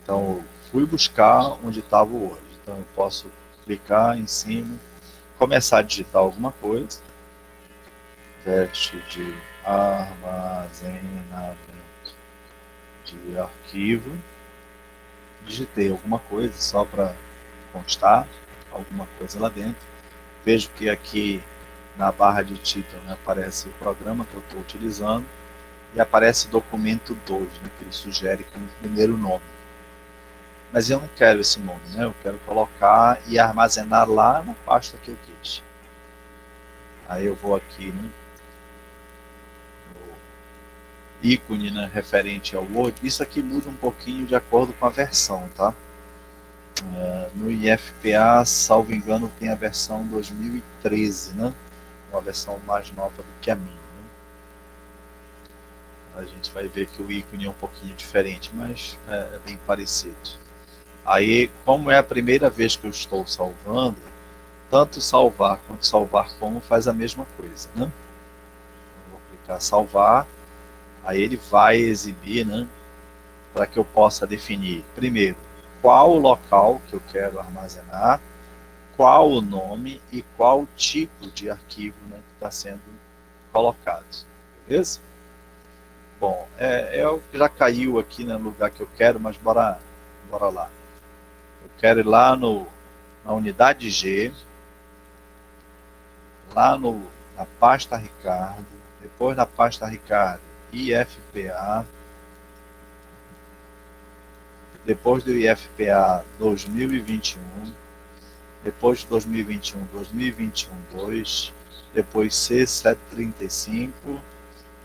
Então eu fui buscar onde estava o Word. Então eu posso clicar em cima, começar a digitar alguma coisa. Teste de armazenamento de arquivo. Digitei alguma coisa só para constar alguma coisa lá dentro. Vejo que aqui na barra de título, né, aparece o programa que eu estou utilizando e aparece documento 2, né, que ele sugere como primeiro nome. mas eu não quero esse nome, né? Eu quero colocar e armazenar lá na pasta que eu quis. Aí eu vou aqui, né, no ícone, né, referente ao Word. Isso aqui muda um pouquinho de acordo com a versão, tá? No IFPA, salvo engano, tem a versão 2013, né? Uma versão mais nova do que a minha. Né? A gente vai ver que o ícone é um pouquinho diferente, mas é bem parecido. Aí, como é a primeira vez que eu estou salvando, tanto salvar quanto salvar como faz a mesma coisa, né? Eu vou clicar salvar, aí ele vai exibir, né? Para que eu possa definir, primeiro, qual o local que eu quero armazenar, qual o nome e qual o tipo de arquivo, né, que está sendo colocado. Beleza? Bom, já caiu aqui, né, no lugar que eu quero, mas bora lá. Eu quero ir lá na unidade G, lá na pasta Ricardo, depois na pasta Ricardo, IFPA, depois do IFPA 2021, depois de 2021, 2021-2, depois C735,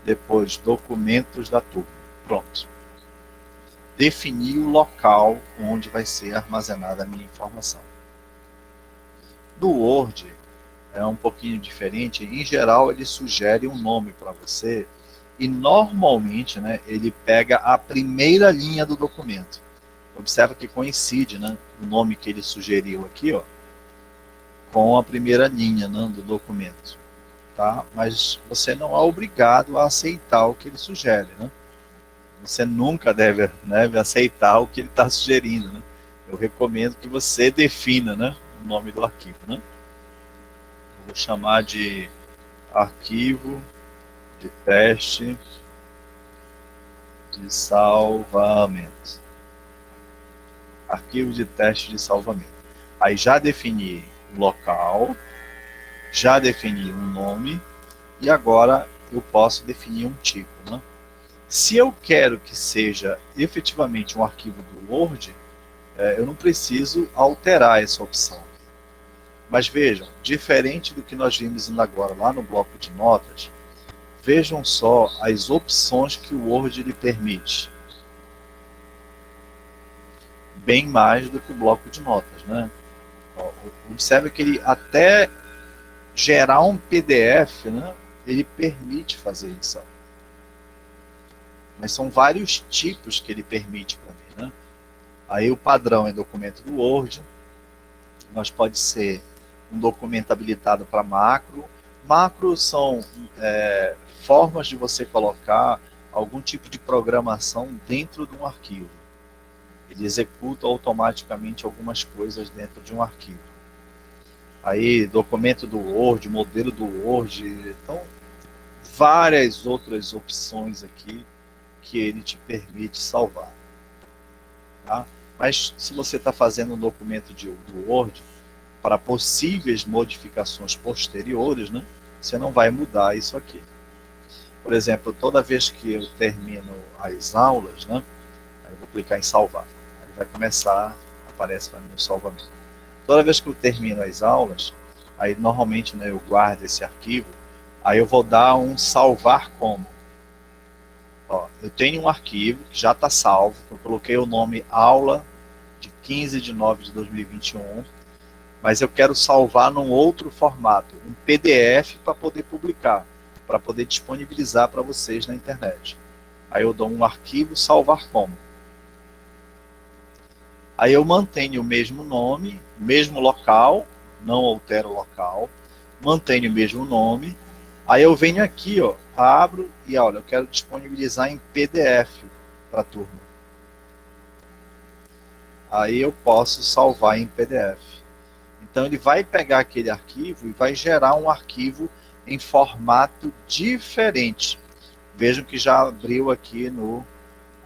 depois documentos da turma. Pronto. Definir o local onde vai ser armazenada a minha informação. Do Word é um pouquinho diferente. Em geral, ele sugere um nome para você e normalmente, né, ele pega a primeira linha do documento. Observa que coincide, né, o nome que ele sugeriu aqui, ó, com a primeira linha, né, do documento. Tá? Mas você não é obrigado a aceitar o que ele sugere. Né? Você nunca deve aceitar o que ele está sugerindo. Né? Eu recomendo que você defina, né, o nome do arquivo. Né? Vou chamar de arquivo de teste de salvamento. Arquivo de teste de salvamento. Aí já defini o local, já defini um nome e agora eu posso definir um tipo. Né? Se eu quero que seja efetivamente um arquivo do Word, eu não preciso alterar essa opção. Mas vejam, diferente do que nós vimos agora lá no bloco de notas, vejam só as opções que o Word lhe permite. Bem mais do que o bloco de notas. Né? Observe que ele até gerar um PDF, né, ele permite fazer isso. Mas são vários tipos que ele permite para mim. Né? Aí o padrão é documento do Word, mas pode ser um documento habilitado para macro. Macros são formas de você colocar algum tipo de programação dentro de um arquivo. Ele executa automaticamente algumas coisas dentro de um arquivo. Aí, documento do Word, modelo do Word, então, várias outras opções aqui que ele te permite salvar. Tá? Mas, se você está fazendo um documento do Word, para possíveis modificações posteriores, né, você não vai mudar isso aqui. Por exemplo, toda vez que eu termino as aulas, né, aí eu vou clicar em salvar. Aí vai começar, aparece para mim o salvamento. Toda vez que eu termino as aulas, aí normalmente, né, eu guardo esse arquivo, aí eu vou dar um salvar como. Ó, eu tenho um arquivo que já está salvo, eu coloquei o nome aula de 15 de 9 de 2021, mas eu quero salvar num outro formato, um PDF para poder publicar, para poder disponibilizar para vocês na internet. Aí eu dou um arquivo salvar como. Aí eu mantenho o mesmo nome, mesmo local, não altero o local, mantenho o mesmo nome. Aí eu venho aqui, ó, abro e olha, eu quero disponibilizar em PDF para a turma. Aí eu posso salvar em PDF. Então ele vai pegar aquele arquivo e vai gerar um arquivo em formato diferente. Vejam que já abriu aqui no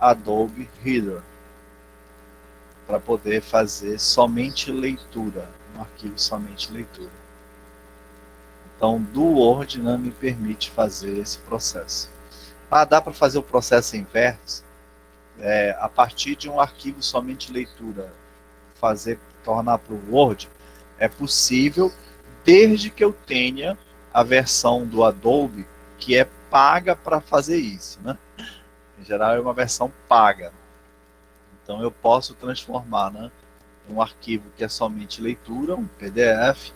Adobe Reader, para poder fazer somente leitura, um arquivo somente leitura. Então, do Word, né, me permite fazer esse processo. Ah, dá para fazer o processo inverso? a partir de um arquivo somente leitura, tornar para o Word, é possível, desde que eu tenha a versão do Adobe que é paga para fazer isso, né? Em geral é uma versão paga. Então eu posso transformar, né, um arquivo que é somente leitura, um PDF,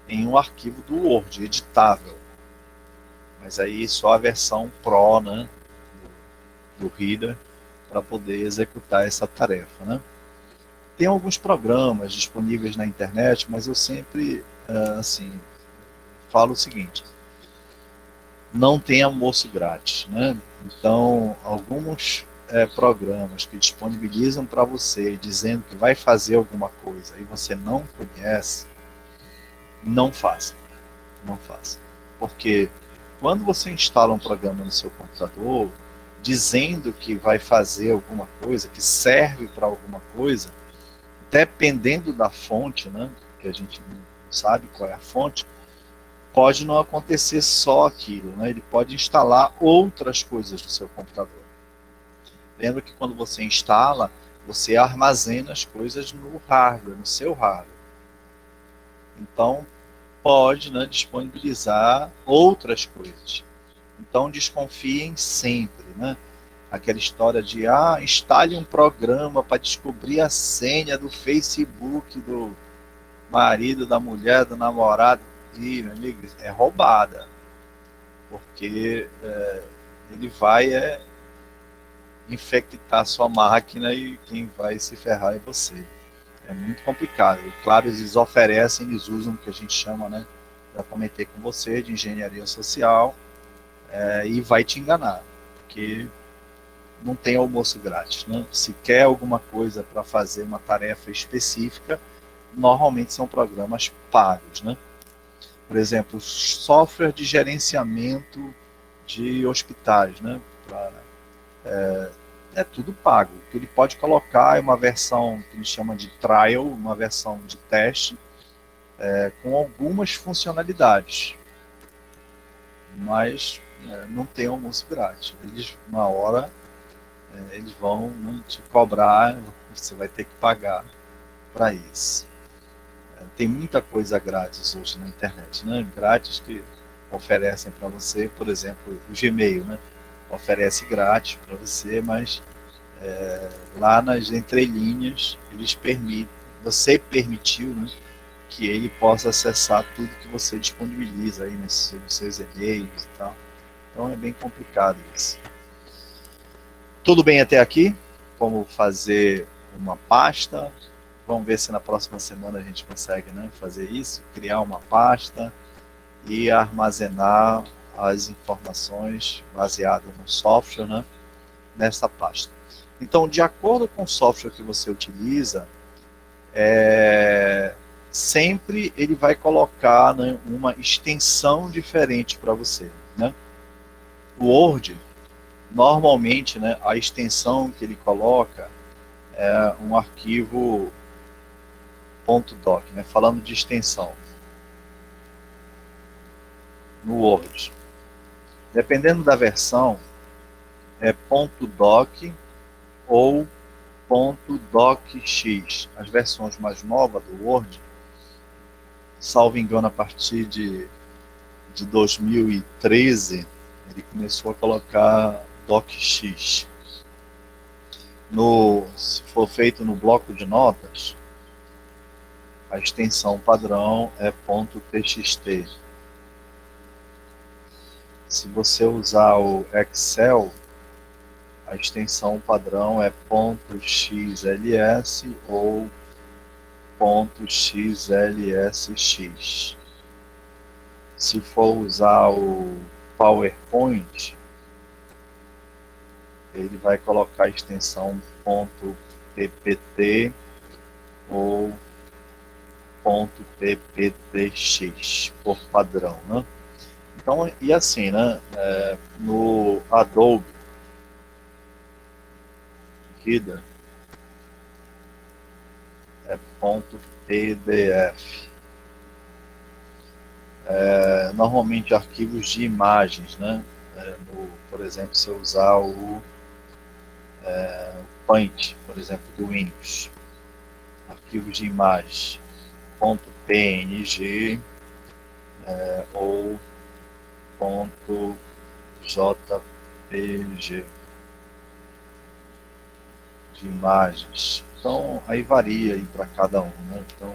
em um arquivo do Word, editável. Mas aí só a versão Pro, né, do Reader, para poder executar essa tarefa, né? Tem alguns programas disponíveis na internet, mas eu sempre, assim, falo o seguinte: não tem almoço grátis, né? Então, alguns programas que disponibilizam para você, dizendo que vai fazer alguma coisa e você não conhece, não faça. Não faça. Porque quando você instala um programa no seu computador, dizendo que vai fazer alguma coisa, que serve para alguma coisa, dependendo da fonte, né, que a gente não sabe qual é a fonte, pode não acontecer só aquilo, né? Ele pode instalar outras coisas no seu computador. Lembra que quando você instala, você armazena as coisas no hardware, no seu hardware. Então, pode, né, disponibilizar outras coisas. Então, desconfiem sempre, né? Aquela história de, instale um programa para descobrir a senha do Facebook do marido, da mulher, do namorado. E, meu amigo, é roubada. Porque ele vai infectar sua máquina e quem vai se ferrar é você. É muito complicado. E, claro, eles oferecem, eles usam o que a gente chama, né, já comentei com você, de engenharia social, e vai te enganar, porque não tem almoço grátis, né? Se quer alguma coisa para fazer uma tarefa específica, normalmente são programas pagos, né? Por exemplo, software de gerenciamento de hospitais, né? É tudo pago. O que ele pode colocar é uma versão que ele chama de trial, uma versão de teste, com algumas funcionalidades. Mas não tem almoço grátis. Eles, uma hora, eles vão, né, te cobrar, você vai ter que pagar para isso. Tem muita coisa grátis hoje na internet, né? Grátis que oferecem para você, por exemplo, o Gmail, né? Oferece grátis para você, mas lá nas entrelinhas eles permitem, você permitiu, né, que ele possa acessar tudo que você disponibiliza aí nos seus e-mails e tal. Então é bem complicado isso. Tudo bem até aqui? Como fazer uma pasta? Vamos ver se na próxima semana a gente consegue, né, fazer isso, criar uma pasta e armazenar as informações baseadas no software, né, nessa pasta. Então, de acordo com o software que você utiliza, sempre ele vai colocar, né, uma extensão diferente para você, né? O Word, normalmente, né, a extensão que ele coloca é um arquivo .doc, né, falando de extensão no Word. Dependendo da versão, é .doc ou .docx. As versões mais novas do Word, salvo engano, a partir de 2013, ele começou a colocar docx. Se for feito no bloco de notas, a extensão padrão é .txt. Se você usar o Excel, a extensão padrão é .xls ou .xlsx. Se for usar o PowerPoint, ele vai colocar a extensão .ppt ou .pptx por padrão, né? Então, e assim, né, no Adobe Reader é .pdf. Normalmente arquivos de imagens, né? Por exemplo, se eu usar o Paint, por exemplo, do Windows, arquivos de imagem .png ou .jpg de imagens. Então, aí varia aí para cada um, né? Então,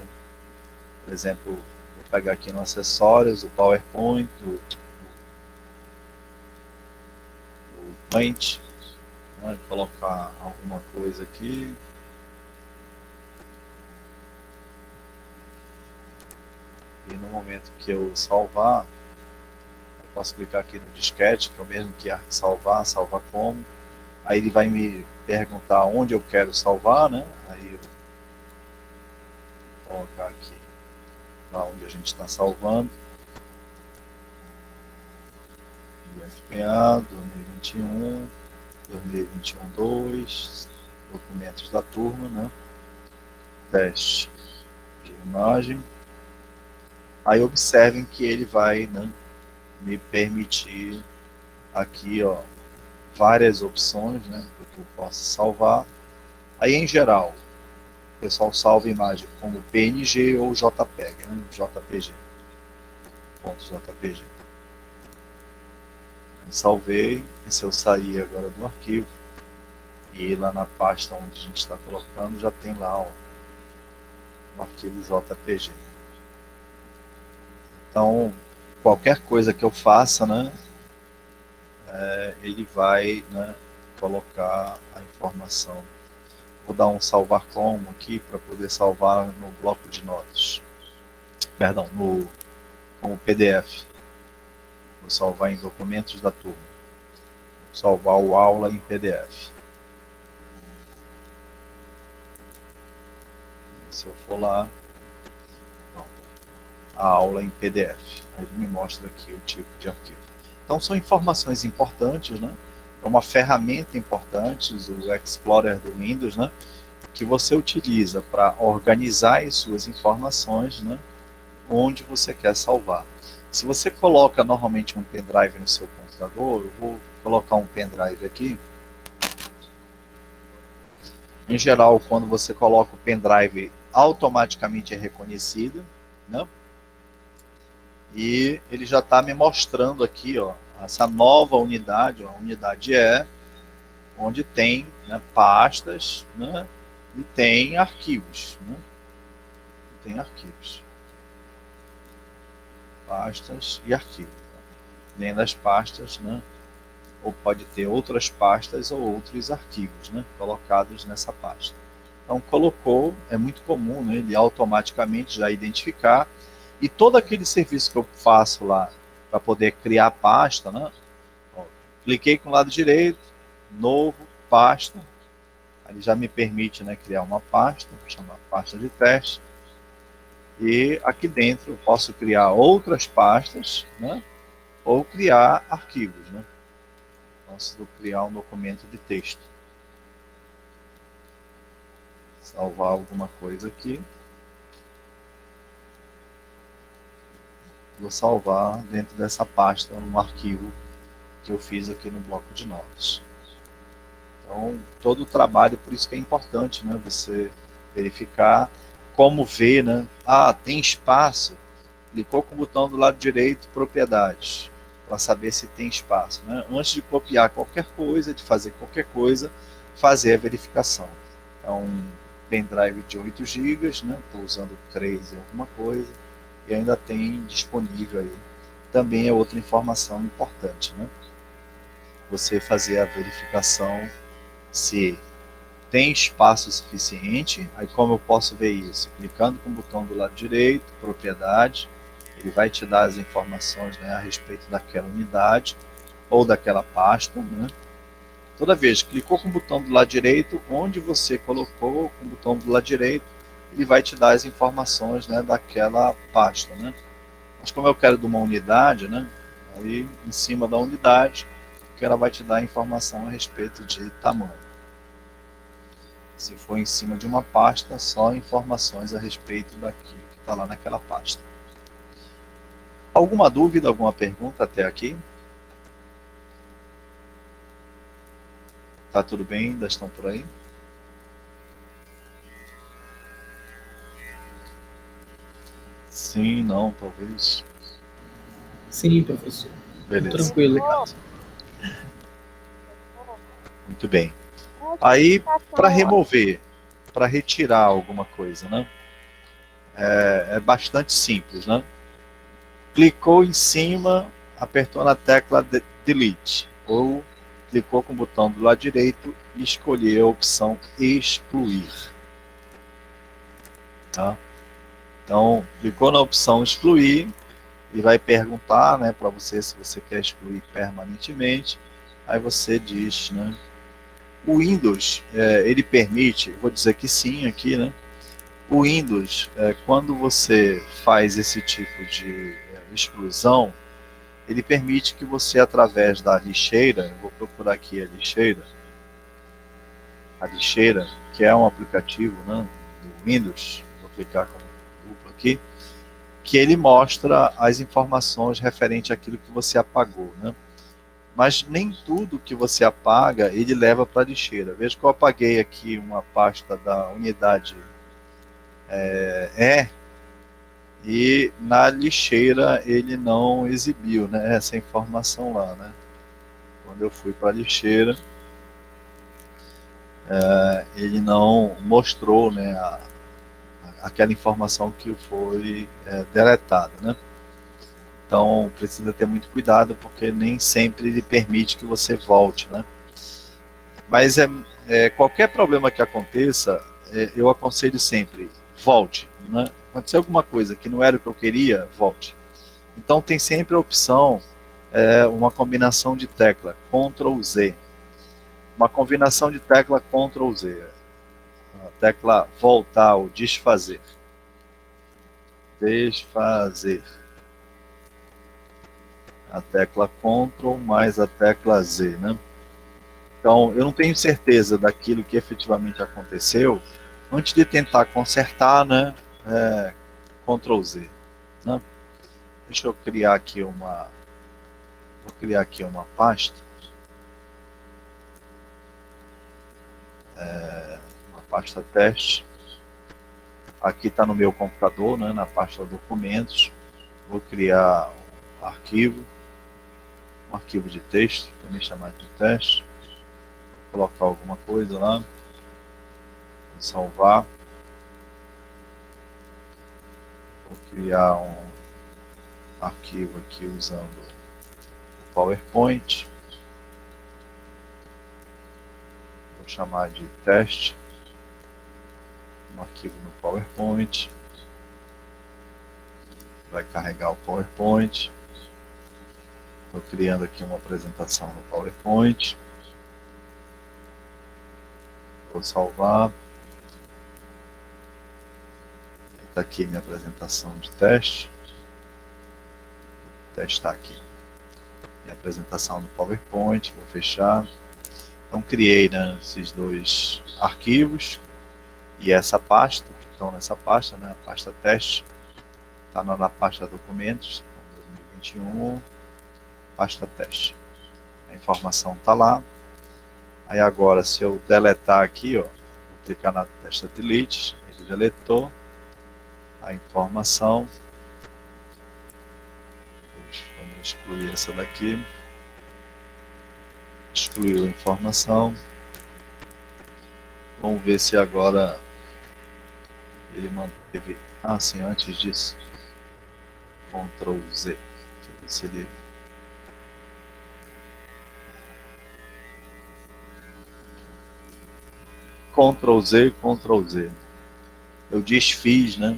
por exemplo, vou pegar aqui no acessórios, o PowerPoint, o Paint, né? Colocar alguma coisa aqui. E no momento que eu salvar, eu posso clicar aqui no disquete, que é o mesmo que salvar, salvar como. Aí ele vai me perguntar onde eu quero salvar, né? Aí eu vou colocar aqui lá onde a gente está salvando. IFPA 2021, 2021-2, documentos da turma, né? Teste de imagem. Aí observem que ele vai, né, me permitir aqui, ó, várias opções, né, que eu posso salvar. Aí, em geral, o pessoal salva a imagem como PNG ou JPEG, né, JPG, .jpg. Salvei, e se eu sair agora do arquivo e ir lá na pasta onde a gente está colocando, já tem lá, ó, o arquivo JPG. Então, qualquer coisa que eu faça, né, ele vai, né, colocar a informação. Vou dar um salvar como aqui para poder salvar no bloco de notas. Perdão, como PDF. Vou salvar em documentos da turma. Vou salvar o aula em PDF. Se eu for lá, a aula em PDF. Aí ele me mostra aqui o tipo de arquivo. Então são informações importantes, né? É uma ferramenta importante, o Explorer do Windows, né? Que você utiliza para organizar as suas informações, né? Onde você quer salvar. Se você coloca normalmente um pendrive no seu computador, eu vou colocar um pendrive aqui. Em geral, quando você coloca o pendrive, automaticamente é reconhecido, né? E ele já está me mostrando aqui, ó, essa nova unidade, ó, a unidade onde tem, né, pastas, né, e tem arquivos, né? Tem arquivos, pastas e arquivos. Dentro das pastas, né, ou pode ter outras pastas ou outros arquivos, né, colocados nessa pasta. Então colocou, é muito comum, né, ele automaticamente já identificar. E todo aquele serviço que eu faço lá para poder criar pasta, né? Ó, cliquei com o lado direito, novo, pasta. Ele já me permite, né, criar uma pasta, vou chamar pasta de teste. E aqui dentro eu posso criar outras pastas, né? Ou criar arquivos, né? Posso criar um documento de texto. Salvar alguma coisa aqui. Vou salvar dentro dessa pasta um arquivo que eu fiz aqui no bloco de notas. Então, todo o trabalho, por isso que é importante, né, você verificar como ver, né, tem espaço, clicou com o botão do lado direito, propriedades, para saber se tem espaço, né? Antes de copiar qualquer coisa, de fazer qualquer coisa, fazer a verificação. É um pendrive de 8 GB, né, estou usando 3 e alguma coisa, e ainda tem disponível aí. Também é outra informação importante, né? Você fazer a verificação se tem espaço suficiente. Aí como eu posso ver isso? Clicando com o botão do lado direito, propriedade, ele vai te dar as informações, né, a respeito daquela unidade ou daquela pasta, né? Toda vez que clicou com o botão do lado direito, onde você colocou com o botão do lado direito, ele vai te dar as informações, né, daquela pasta, né? Mas como eu quero de uma unidade, né, aí em cima da unidade, que ela vai te dar informação a respeito de tamanho. Se for em cima de uma pasta, só informações a respeito daquilo que está lá naquela pasta. Alguma dúvida, alguma pergunta até aqui? Tá tudo bem? Ainda estão por aí? Sim, não, talvez. Sim, professor. Beleza. Tranquilo. Obrigado. Muito bem. Aí, para remover, para retirar alguma coisa, né? É bastante simples, né? Clicou em cima, apertou na tecla Delete, ou clicou com o botão do lado direito e escolheu a opção Excluir. Tá? Então, clicou na opção Excluir e vai perguntar, né, para você se você quer excluir permanentemente. Aí você diz, né? O Windows, ele permite, vou dizer que sim aqui, né? O Windows, quando você faz esse tipo de exclusão, ele permite que você, através da lixeira, vou procurar aqui a lixeira, que é um aplicativo, né, do Windows, vou clicar com duplo aqui, que ele mostra as informações referente àquilo que você apagou, né? Mas nem tudo que você apaga, ele leva para a lixeira. Veja que eu apaguei aqui uma pasta da unidade e na lixeira ele não exibiu, né, essa informação lá, né? Quando eu fui para a lixeira, ele não mostrou, né, aquela informação que foi deletada, né? Então precisa ter muito cuidado, porque nem sempre ele permite que você volte, né? Mas qualquer problema que aconteça, eu aconselho sempre, volte, né? Aconteceu alguma coisa que não era o que eu queria, volte. Então tem sempre a opção, uma combinação de tecla, Ctrl Z. Uma combinação de tecla Ctrl Z. A tecla voltar ou desfazer. Desfazer. A tecla Ctrl mais a tecla Z, né? Então, eu não tenho certeza daquilo que efetivamente aconteceu. Antes de tentar consertar, né? Ctrl Z. Né? Deixa eu criar aqui uma. Vou criar aqui uma pasta. Uma pasta teste. Aqui está no meu computador, né? Na pasta documentos. Vou criar um arquivo de texto, também chamado de teste. Vou colocar alguma coisa lá. Vou salvar. Vou criar um arquivo aqui usando o PowerPoint. Vou chamar de teste. Um arquivo no PowerPoint. Vai carregar o PowerPoint. Estou criando aqui uma apresentação no PowerPoint. Vou salvar. Está aqui minha apresentação de teste. Vou testar aqui minha apresentação no PowerPoint. Vou fechar. Então criei, né, esses dois arquivos e essa pasta. Então nessa pasta, né, a pasta teste, está na pasta documentos 2021, pasta teste. A informação está lá. Aí agora, se eu deletar aqui, ó, vou clicar na testa delete, ele deletou a informação. Vamos excluir essa daqui. Excluiu a informação. Vamos ver se agora ele manteve. Ah, sim, antes disso. Ctrl Z. Deixa eu ver se ele. Ctrl Z, Ctrl Z. Eu desfiz, né,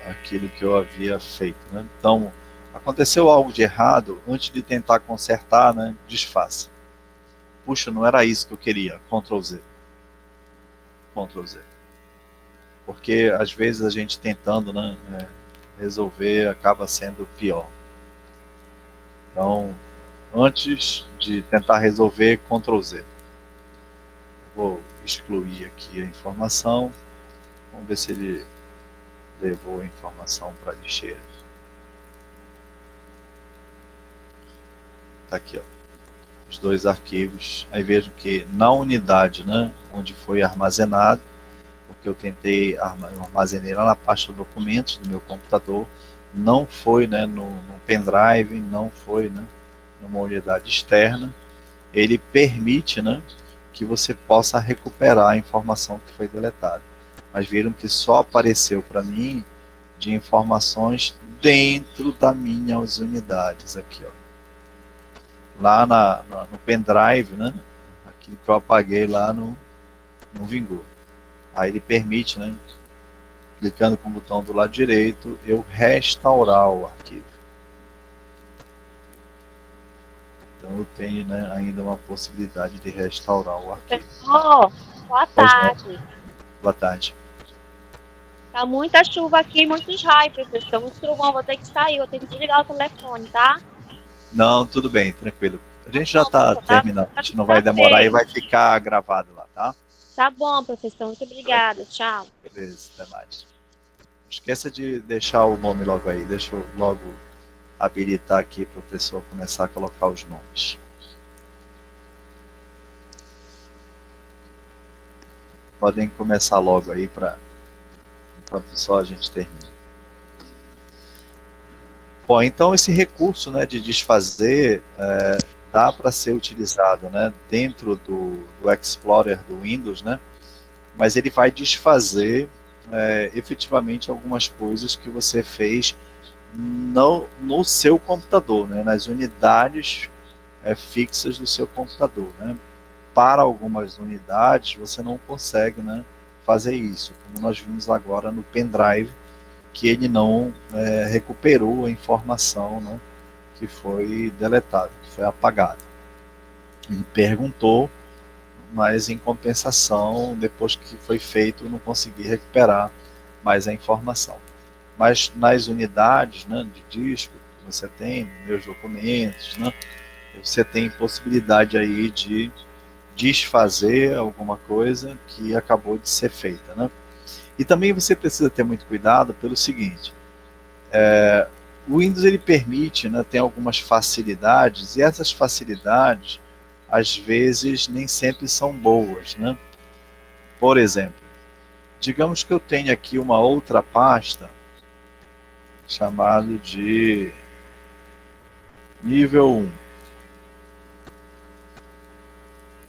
aquilo que eu havia feito, né? Então, aconteceu algo de errado, antes de tentar consertar, né, desfaça. Puxa, não era isso que eu queria. Ctrl Z. Ctrl Z. Porque às vezes a gente tentando, né, resolver acaba sendo pior. Então, antes de tentar resolver, Ctrl Z. Vou excluir aqui a informação. Vamos ver se ele levou a informação para a lixeira. Está aqui, ó. os dois arquivos. Aí vejo que na unidade, né, onde foi armazenado, porque eu tentei armazenei lá na pasta documentos do meu computador, não foi, né, no pendrive, não foi, né, numa unidade externa. Ele permite, né, que você possa recuperar a informação que foi deletada. Mas viram que só apareceu para mim de informações dentro das minhas unidades aqui, ó. Lá no pendrive, né, aquilo que eu apaguei lá não vingou. Aí ele permite, né, clicando com o botão do lado direito, eu restaurar o arquivo. Então eu tenho, né, ainda uma possibilidade de restaurar o arquivo. Professor, boa tarde. Boa tarde. Tá muita chuva aqui, muitos raios, professor. Muito trovão, vou ter que sair, vou ter que desligar o telefone, tá? Não, tudo bem, tranquilo. A gente já está Tá, terminando, a gente não vai demorar e vai ficar gravado lá, tá? Tá bom, professor, muito obrigada. Tchau. Beleza, até mais. Não esqueça de deixar o nome logo aí, deixa eu logo habilitar aqui para o pessoal começar a colocar os nomes. Podem começar logo aí para enquanto só a gente termina. Bom, então esse recurso, né, de desfazer dá para ser utilizado, né, dentro do Explorer do Windows, né, mas ele vai desfazer efetivamente algumas coisas que você fez no seu computador, né, nas unidades fixas do seu computador, né. Para algumas unidades você não consegue, né, fazer isso, como nós vimos agora no pendrive, que ele não recuperou a informação, né, que foi deletada, que foi apagada. Ele perguntou, mas em compensação, depois que foi feito, não consegui recuperar mais a informação. Mas nas unidades, né, de disco que você tem, meus documentos, né, você tem possibilidade aí de desfazer alguma coisa que acabou de ser feita, né? E também você precisa ter muito cuidado pelo seguinte, o Windows ele permite, né, tem algumas facilidades, e essas facilidades às vezes nem sempre são boas, né? Por exemplo, digamos que eu tenha aqui uma outra pasta chamada de nível 1,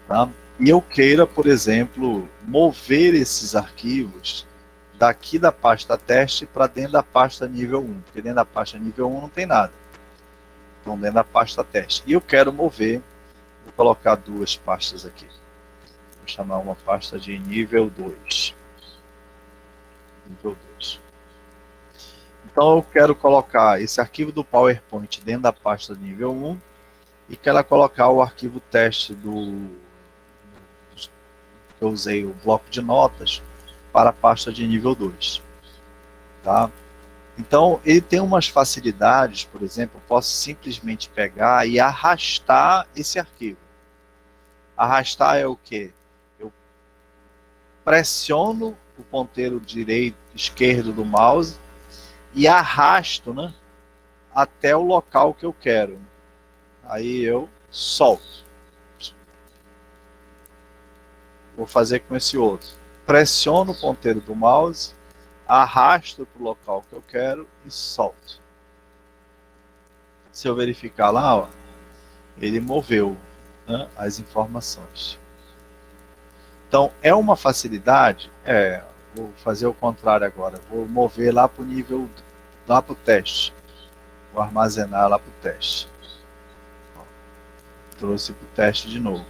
tá? E eu queira, por exemplo, mover esses arquivos daqui da pasta teste para dentro da pasta nível 1, porque dentro da pasta nível 1 não tem nada. Então dentro da pasta teste. E eu quero mover, vou colocar duas pastas aqui. Vou chamar uma pasta de nível 2. Nível 2. Então eu quero colocar esse arquivo do PowerPoint dentro da pasta nível 1 e quero colocar o arquivo teste eu usei o bloco de notas para a pasta de nível 2. Tá? Então, ele tem umas facilidades, por exemplo, eu posso simplesmente pegar e arrastar esse arquivo. Arrastar é o quê? Eu pressiono o ponteiro esquerdo do mouse e arrasto, né, até o local que eu quero. Aí eu solto. Vou fazer com esse outro. Pressiono o ponteiro do mouse, arrasto para o local que eu quero e solto. Se eu verificar lá, ó, ele moveu, né, as informações. Então, é uma facilidade? Vou fazer o contrário agora. Vou mover lá para o nível, lá para o teste. Vou armazenar lá para o teste. Trouxe para o teste de novo.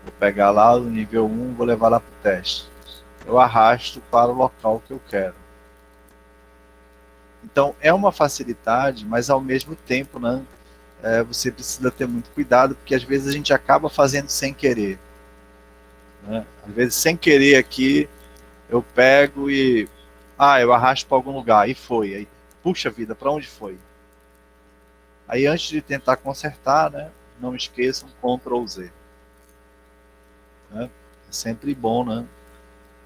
Vou pegar lá o nível 1, vou levar lá para o teste. Eu arrasto para o local que eu quero. Então, é uma facilidade, mas ao mesmo tempo, né, você precisa ter muito cuidado, porque às vezes a gente acaba fazendo sem querer. Né? Às vezes, sem querer aqui, eu pego e... eu arrasto para algum lugar, e foi. Aí, puxa vida, para onde foi? Aí, antes de tentar consertar, né, não esqueçam Ctrl Z. Né? É sempre bom, né,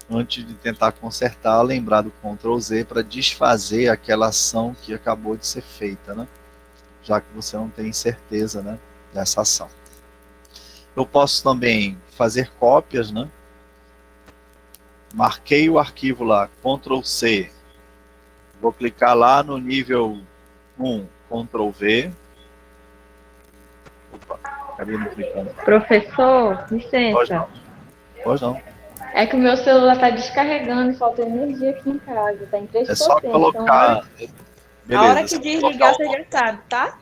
antes de tentar consertar, lembrar do Ctrl Z para desfazer aquela ação que acabou de ser feita, né? Já que você não tem certeza, né, dessa ação. Eu posso também fazer cópias, né? Marquei o arquivo lá, Ctrl C. Vou clicar lá no nível 1, Ctrl V. Opa, acabei não clicando. Professor, Pode licença. não. Pode não. É que o meu celular tá descarregando e falta energia aqui em casa. Tá em 3%. É só colocar. Então, a hora Beleza. que desligar, você já sabe, tá?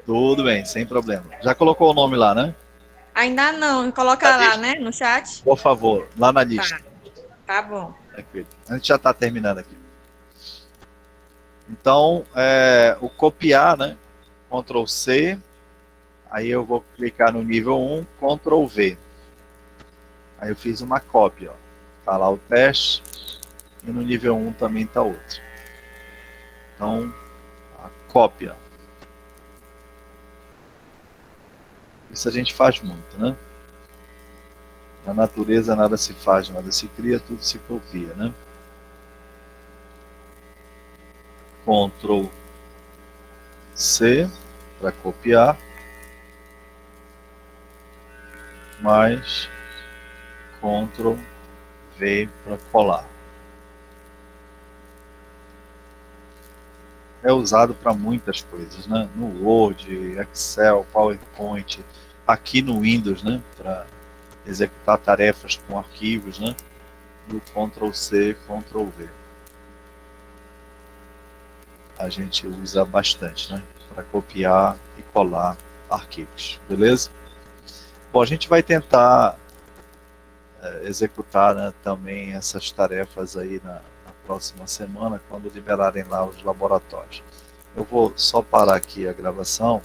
Tudo bem, sem problema. Já colocou o nome lá, né? Ainda não. Coloca Tá lá, lista. né? No chat. Por favor, lá na lista. Tá bom. Tranquilo. A gente já está terminando aqui. Então, o copiar, né? Ctrl C. Aí eu vou clicar no nível 1, Ctrl V. Aí eu fiz uma cópia. Ó. Tá lá o teste. E no nível 1 também está outro. Então, a cópia. Isso a gente faz muito, né? Na natureza nada se faz, nada se cria, tudo se copia, né? Ctrl C para copiar, mais Ctrl V para colar. É usado para muitas coisas, né? No Word, Excel, PowerPoint, aqui no Windows, né? Para executar tarefas com arquivos, né? Do Ctrl C, Ctrl V. A gente usa bastante, né? Para copiar e colar arquivos, beleza? Bom, a gente vai tentar executar, né, também essas tarefas aí na próxima semana, quando liberarem lá os laboratórios. Eu vou só parar aqui a gravação